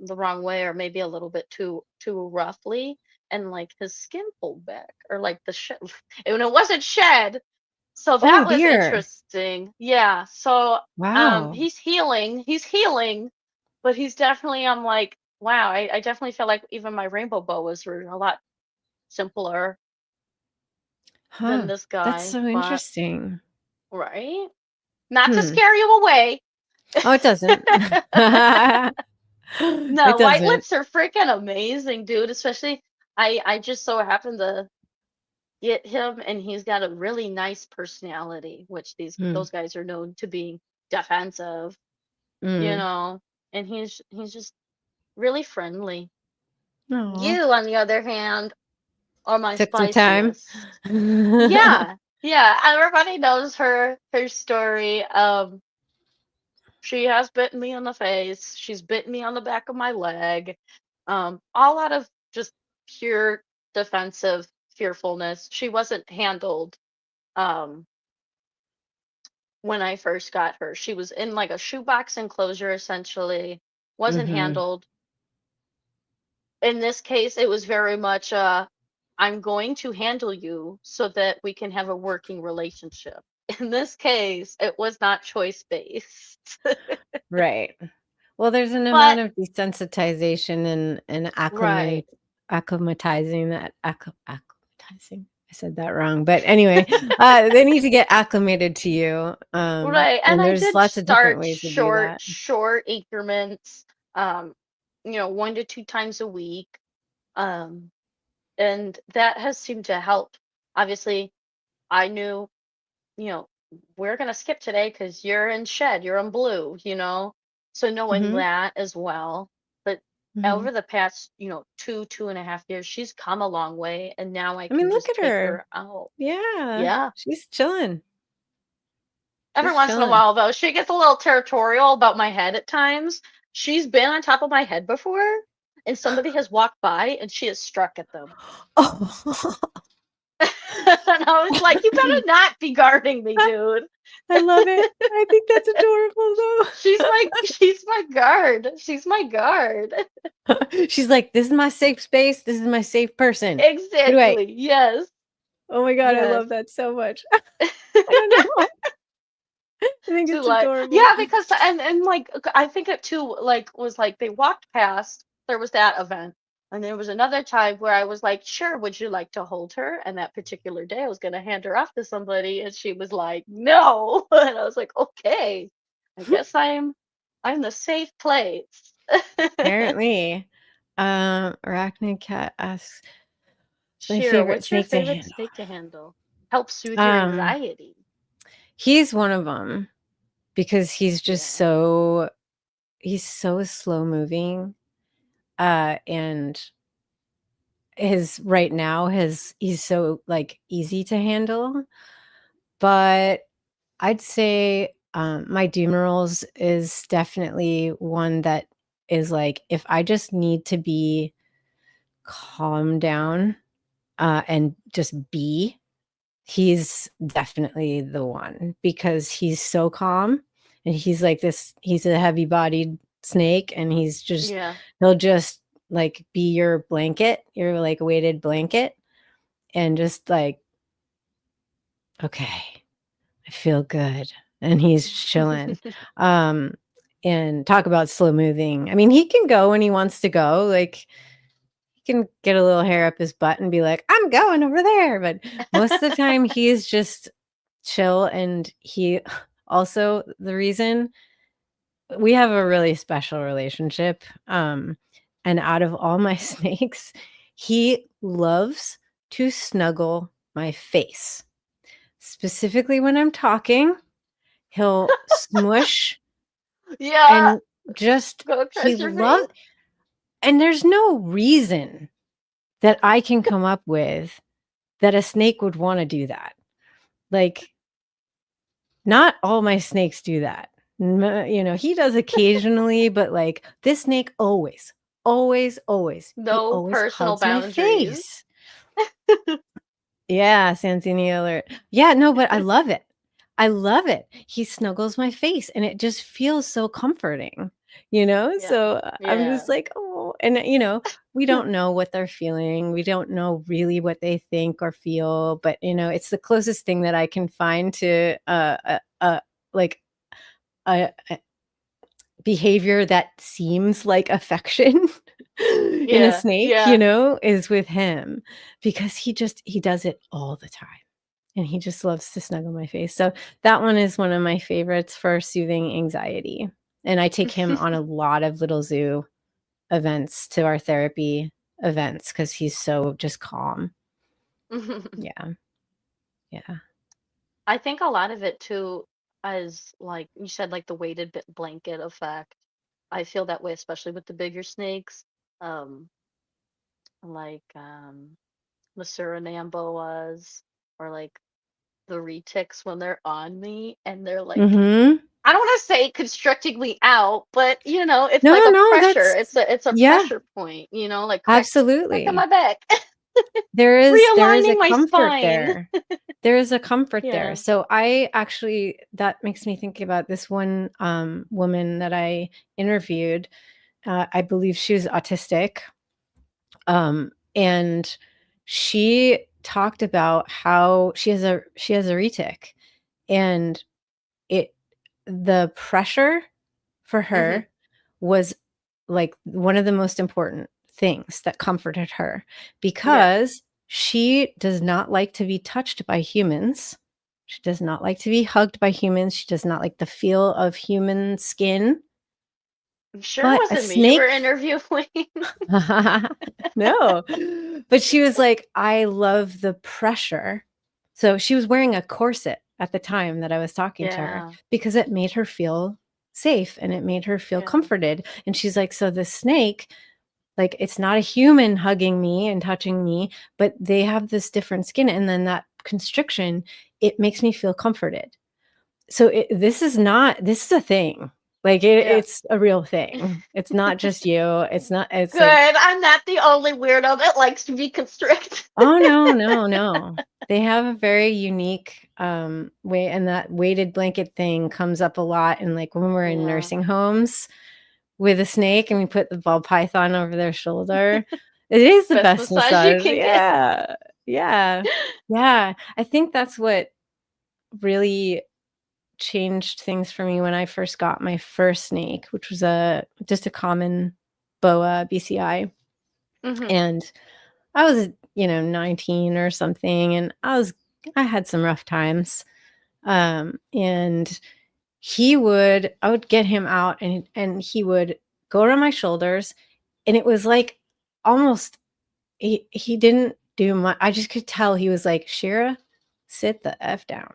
wrong way, or maybe a little bit too roughly, and like his skin pulled back, or like the shed, and it wasn't shed. So Oh, that was dear. interesting. Yeah. So Wow. he's healing. He's healing, but he's definitely, I'm like, wow, I definitely feel like even my rainbow boas were a lot simpler than Huh. this That's guy. so But interesting. right? Not to Hmm. scare you away. Oh, it doesn't. It No, white doesn't. lips are freaking amazing, dude. Especially I just so happened to get him, and he's got a really nice personality, which Hmm. those guys are known to be defensive, you Mm. know. And he's just really friendly. Aw. You, on the other hand, are my Took some time. spiciest. Yeah, yeah. Everybody knows her story. She has bitten me in the face. She's bitten me on the back of my leg. All out of just pure defensive fearfulness. She wasn't handled um when I first got her. She was in like a shoebox enclosure essentially. Wasn't Mhm. handled. In this case, it was very much I'm going to handle you so that we can have a working relationship. In this case, it was not choice based. Right. Well, there's an amount But of desensitization and right. acclimatizing that acclimatizing. I said that wrong, but anyway, they need to get acclimated to you, Right, and and I there's did lots of different start ways to do that. short increments, um, 1 to 2 times a week, um, and that has seemed to help. Obviously, I knew, you know, we're gonna skip today because you're in shed, you're in blue, so knowing Mhm, that as well. But mhm. over the past, 2.5 years, she's come a long way, and now I I mean, can look just at take her. her out. Yeah, Yeah. she's chilling. Every She's once in a chilling. while, though, she gets a little territorial about my head at times. She's been on top of my head before, and somebody has walked by and she has struck at them. Oh. And I was like, you better not be guarding me, dude. I love it. I think that's adorable, She's my guard. She's my guard. though. She's like, "This is my safe space. This is my safe person. Get away." Exactly. Yes. Oh my god, I Yes. love that so much. I don't know why. I think To it's like, adorable. yeah, because and like I think it too like was like they walked past, there was that event, and there was another time where I was like, sure, would you like to hold her? And that particular day I was gonna hand her off to somebody, and she was like, no. And I was like, okay, I guess I'm the safe place. Apparently. Arachnid Cat asks, "What's my Shira, favorite what's your snake to favorite handle?" snake to handle? Help soothe your Um, anxiety. he's one of them because Yeah. he's so slow moving, and his right now his he's so, like, easy to handle, but I'd say, my Dumerals is definitely one that is like, if I just need to be calm down, and just be, he's definitely the one because he's so calm and he's a heavy-bodied snake and Yeah. he'll just, like, be your blanket, your, like, weighted blanket and just like, "Okay. I feel good," and he's chilling. Um, and talk about slow moving. I mean, he can go when he wants to go, like, he can get a little hair up his butt and be like, "I'm going over there," but most of the time, he's just chill, and he also the reason we have a really special relationship, and out of all my snakes, he loves to snuggle my face. Specifically when I'm talking, he'll smush Yeah. and just Go he across your face. loves and there's no reason that I can come up with that a snake would wanna do that. Like, not all my snakes do that. You know, he does occasionally, but like this snake always, always, always, he No always personal hugs my boundaries. face. Yeah, Santini alert. Yeah, no, but I love it. I love it. He snuggles my face and it just feels so comforting, you know? Yeah. So I'm Yeah. just like, oh, and you know, we don't know what they're feeling. We don't know really what they think or feel, but you know, it's the closest thing that I can find to like a behavior that seems like affection in a Yeah. snake, you Yeah. know, is with him because he does it all the time. And he just loves to snuggle my face. So that one is one of my favorites for soothing anxiety. And I take him on a lot of little zoo events to our therapy events because he's so just calm. Yeah. Yeah. I think a lot of it too is like you said, like the weighted blanket effect. I feel that way, especially with the bigger snakes, um, like the Suriname boas or like the retics when they're on me and they're like, Mm-hmm. I don't want to say constricting me out, but it's No, like a no, pressure. that's It's a yeah, pressure point, like crack on absolutely. my back, There is a realigning my comfort spine. there. There is a comfort there. Yeah. So I actually that makes me think about this one woman that I interviewed. I believe she was autistic. And she talked about how she has a retic and it the pressure for Hmm. her was like one of the most important things that comforted her Yeah. because she does not like to be touched by humans. She does not like to be hugged by humans. She does not like the feel of human skin. I'm sure it But a wasn't me you were snake interviewing. No. But she was like, "I love the pressure." So she was wearing a corset at the time that I was talking to her Yeah. because it made her feel safe and it made her feel Yeah. comforted. And she's like, "So the snake, like it's not a human hugging me and touching me, but they have this different skin and then that constriction, it makes me feel comforted." So this is a thing. Like Yeah. it's a real thing. It's not just you. It's Good. like, I'm not the only weirdo that likes to be constricted. oh, no, no, no. They have a very unique, way, and that weighted blanket thing comes up a lot in, like, when we're in Yeah. nursing homes with a snake and we put the ball python over their shoulder. It is the Best best massage you massage. can get. Yeah. Yeah. Yeah. I think that's what really changed things for me when I first got my first snake, which was just a common boa BCI, Hmm. and I was, 19 or something, and I had some rough times. And I would get him out and he would go around my shoulders and it was like almost he didn't do much. I just could tell he was like, "Shira, sit the F down.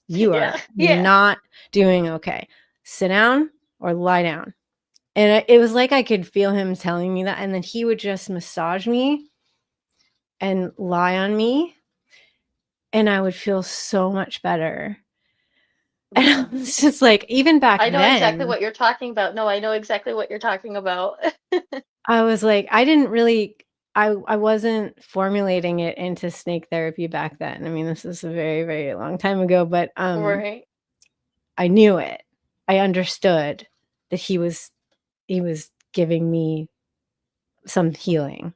You Yeah. are Yeah. not doing okay. Sit down or lie down." And it was like I could feel him telling me that, and then he would just massage me and lie on me, and I would feel so much better. And I Yeah. was just like, even back I know exactly then, what you're talking about. No, I know exactly what you're talking about. I was like, I didn't really I wasn't formulating it into snake therapy back then. I mean, this is a very, very long time ago, but, Right. I knew it. I understood that he was giving me some healing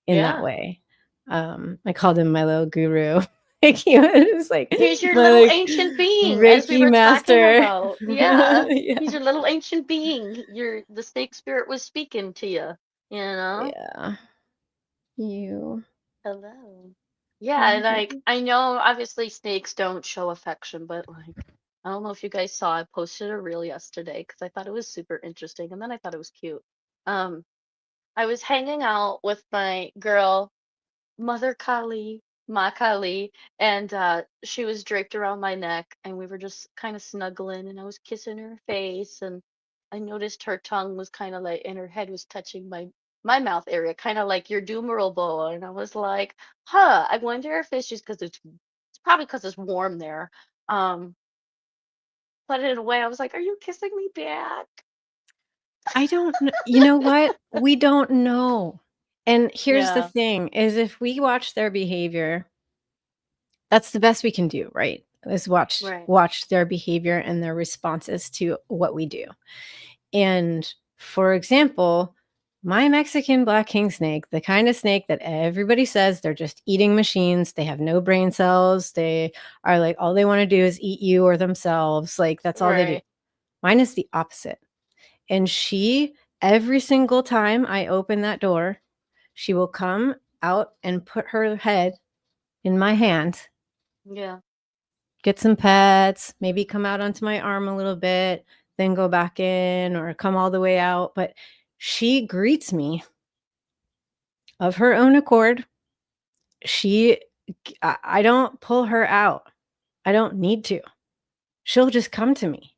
in that Yeah. way. I called him my little guru. Like, he was like He's your my, little like, ancient being, as we Reiki were talking master. about. Yeah. He's Yeah. your little ancient being. The snake spirit was speaking to you, you know? Yeah. You. Hello. Yeah, and like Mhm. I know obviously snakes don't show affection, but like I don't know if you guys saw, I posted a reel yesterday because I thought it was super interesting and then I thought it was cute. Um, I was hanging out with my girl Mother Kali, Ma Kali, and she was draped around my neck, and we were just kind of snuggling, and I was kissing her face, and I noticed her tongue was kind of like, and her head was touching my mouth area, kind of like your Dumeral boa, and I was like, huh, I wonder if it's just because it's probably because it's warm there. Um, put it away. I was like, "Are you kissing me back?" I don't kn you know what? We don't know. And here's the Yeah, thing, is if we watch their behavior, that's the best we can do, right? Is right, watch their behavior and their responses to what we do. And for example, my Mexican black king snake, the kind of snake that everybody says they're just eating machines, they have no brain cells, they are like all they want to do is eat you or themselves, like that's all they do. right. Mine is the opposite. And she, every single time I open that door, she will come out and put her head in my hand, Yeah, get some pets, maybe come out onto my arm a little bit, then go back in or come all the way out. But she greets me of her own accord. She, I don't pull her out. I don't need to. She'll just come to me.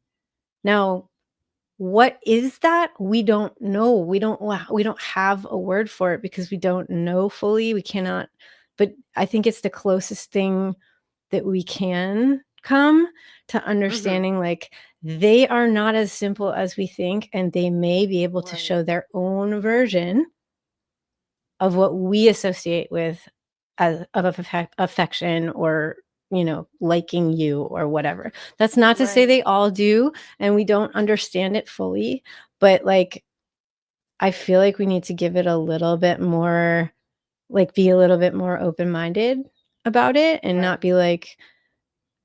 Now, what is that? We don't know. We don't have a word for it because we don't know fully. We cannot, but I think it's the closest thing that we can come to mhm, understanding, like, they are not as simple as we think, and they may be able to right, show their own version of what we associate with as of affection or, liking you or whatever. That's not to say right, they all do, and we don't understand it fully, but, like, I feel like we need to give it a little bit more, like, be a little bit more open-minded about it and not right, be like,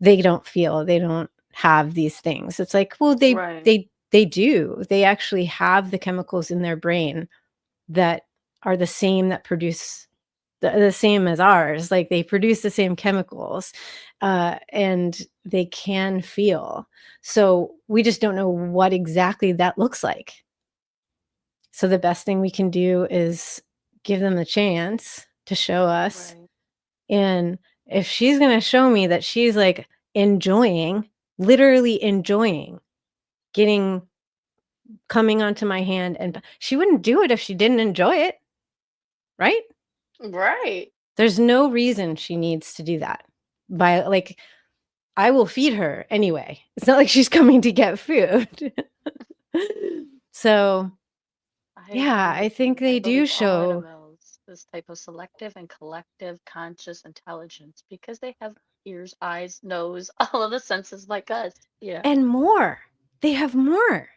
they don't have these things. It's like, well, right, they do. They actually have the chemicals in their brain that are the same that produce the same as ours. Like, they produce the same chemicals, and they can feel. So, we just don't know what exactly that looks like. So, the best thing we can do is give them the chance to show us. right. And if she's gonna show me that she's, like, enjoying, literally enjoying getting coming onto my hand, and she wouldn't do it if she didn't enjoy it, right? Right. There's no reason she needs to do that. By like, I will feed her anyway. It's not like she's coming to get food. So, I yeah, agree I with you. think I they do believe all show, animals, this type of selective and collective conscious intelligence, because they have ears, eyes, nose, all of the senses like us. Yeah. and more. They have more,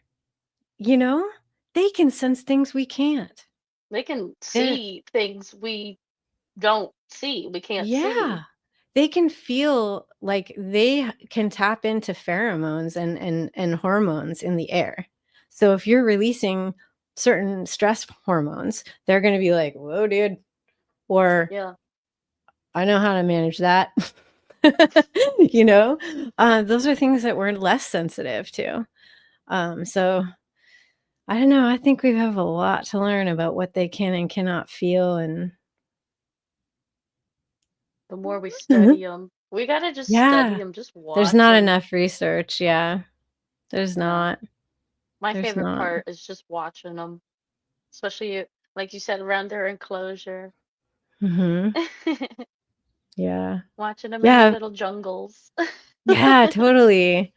you know? They can sense things we can't. They can And see things we don't see, we can't yeah. see. They can feel like can tap into pheromones and hormones in the air. So if you're releasing certain stress hormones, they're gonna be like, "Whoa, dude," or Yeah. "I know how to manage that." You know? Those are things that we're less sensitive to. So I don't know, I think we have a lot to learn about what they can and cannot feel, and The more we study them, we gotta just study yeah. them, just There's watch not them. enough research, yeah. There's Yeah. not. My There's favorite not. part is just watching them, especially like you said, around their enclosure. Mhm. Yeah. Watching them in their Yeah, little jungles. yeah, totally.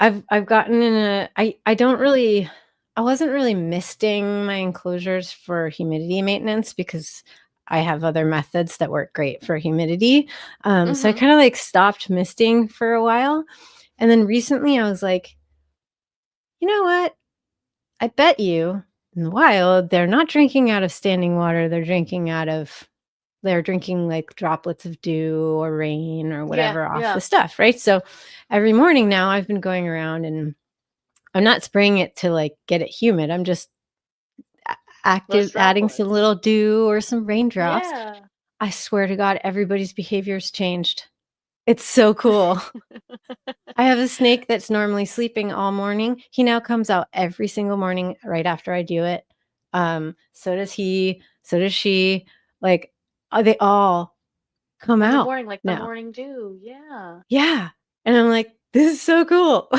I've gotten in a I don't really I wasn't really misting my enclosures for humidity maintenance because I have other methods that work great for humidity. So I Mhm. kinda, like, stopped misting for a while, and then recently I was like, "You know what? I bet you in the wild, they're not drinking out of standing water, they're drinking, like, droplets of dew or rain or Yeah, whatever off the yeah. stuff, right? So, every morning now, I've been going around and I'm not spraying it to, like, get it humid, I'm just a Those adding some droplets. little dew or some raindrops. Yeah. I swear to God, everybody's behavior's changed. It's so cool. I have a snake that's normally sleeping all morning. He now comes out every single morning right after I do it. So does he, so does she. Like, they all come In the out morning, like the now. morning dew. Yeah. Yeah. And I'm like, "This is so cool."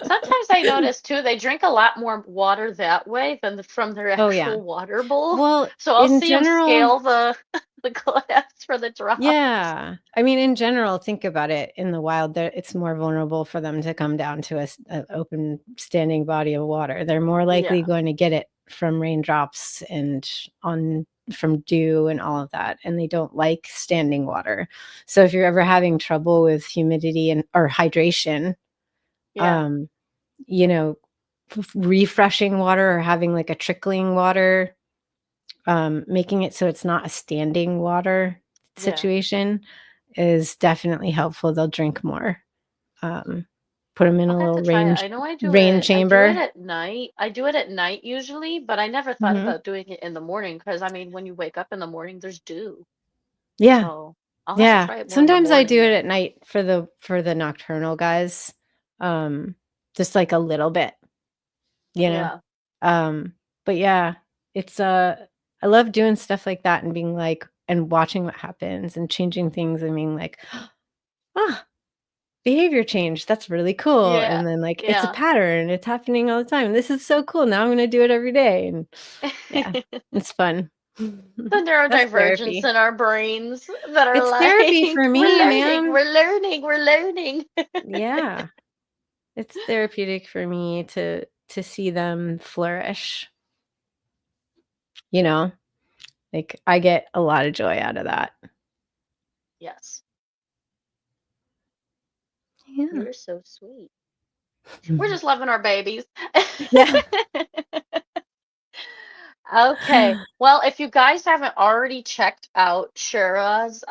Sometimes I notice too, they drink a lot more water that way than from their Oh, yeah. actual water bowl. Well, So I'll in see them general, scale the the glass for the drops. Yeah. I mean, in general, think about it. In the wild, it's more vulnerable for them to come down to a open standing body of water. They're more likely Yeah. going to get it from raindrops and on from dew and all of that, and they don't like standing water. So if you're ever having trouble with humidity and or hydration, Yeah. um, you know, refreshing water or having like a trickling water, making it so it's not a standing water Yeah. situation is definitely helpful. They'll drink more. Um, put them in I'll a have to little try it. rain I know rain I do it chamber. at night. I do it at night usually, but I never thought Mhm. about doing it in the morning because I mean, when you wake up in the morning, there's dew. Yeah, So I'll have to yeah. try it more in the Sometimes I morning do it at then. night for the nocturnal guys, um, just like a little bit, you know? Yeah. Um, but yeah, it's, I love doing stuff like that and being like and watching what happens and changing things and being like, "Ah, behavior change, that's really cool," Yeah. and then, like, it's a Yeah. pattern, it's happening all the time, "This is so cool, now I'm gonna do it every day," and yeah, it's fun. The That's neurodivergence therapy. in our brains that are It's like, therapy for we're me, learning, man. we're learning, we're learning. Yeah, it's therapeutic for me to see them flourish, you know? Like, I get a lot of joy out of that. Yes. Yeah. You're so sweet. We're just loving our babies. Yeah. Okay. Well, if you guys haven't already checked out Shira's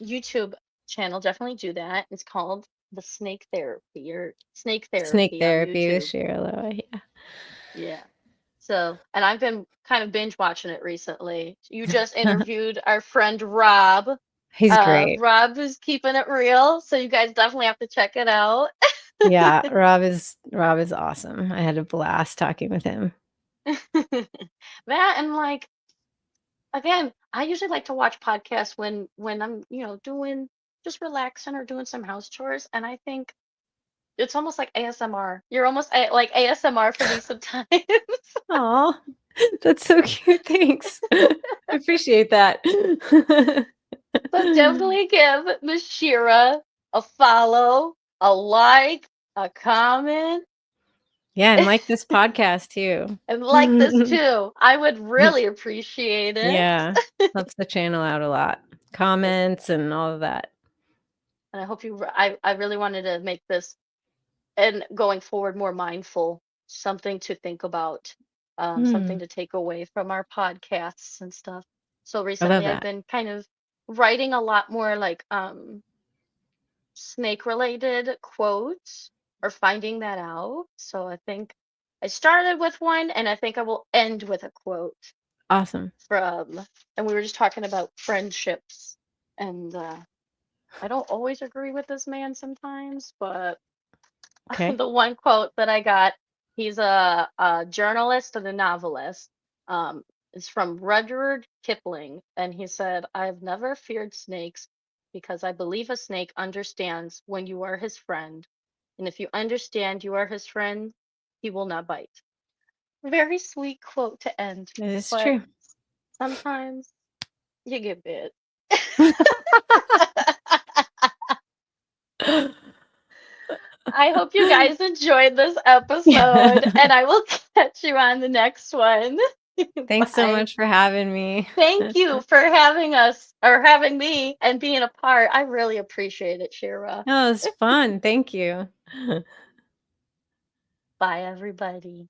YouTube channel, definitely do that. It's called the Snake Therapy or Snake Snake Therapy on therapy with YouTube. Shira Loa, yeah. Yeah. So, and I've been kind of binge watching it recently. You just interviewed our friend Rob. He's great. Rob is keeping it real, so you guys definitely have to check it out. Yeah, Rob is awesome. I had a blast talking with him. That and like again, I usually like to watch podcasts when I'm, doing just relaxing or doing some house chores, and I think it's almost like ASMR. You're almost like ASMR for me sometimes. Aw, that's so cute, thanks. I appreciate that. So definitely give Miss Shira a follow, a like, a comment, Yeah, and like this podcast too. and like this too. I would really appreciate it. Yeah, helps the channel out a lot. Comments and all of that. And I hope I really wanted to make this and going forward more mindful, something to think about, something Mm, to take away from our podcasts and stuff. So I love recently I've that. been kind of writing a lot more like snake related quotes or finding that out. So I think I started with one and I think I will end with a quote Awesome. from, and we were just talking about friendships. And I don't always agree with this man sometimes, but Okay. the one quote that I got, he's a journalist and a novelist. It's from Rudyard Kipling, and he said, "I've never feared snakes because I believe a snake understands when you are his friend, and if you understand you are his friend, he will not bite." Very sweet quote to end, It is but true. sometimes you get bit. I hope you guys enjoyed this episode, Yeah. and I will catch you on the next one. Thanks so Bye. much for having me. Thank you for having us or having me and being a part. I really appreciate it, Shira. No, it was fun. Thank you. Bye, everybody.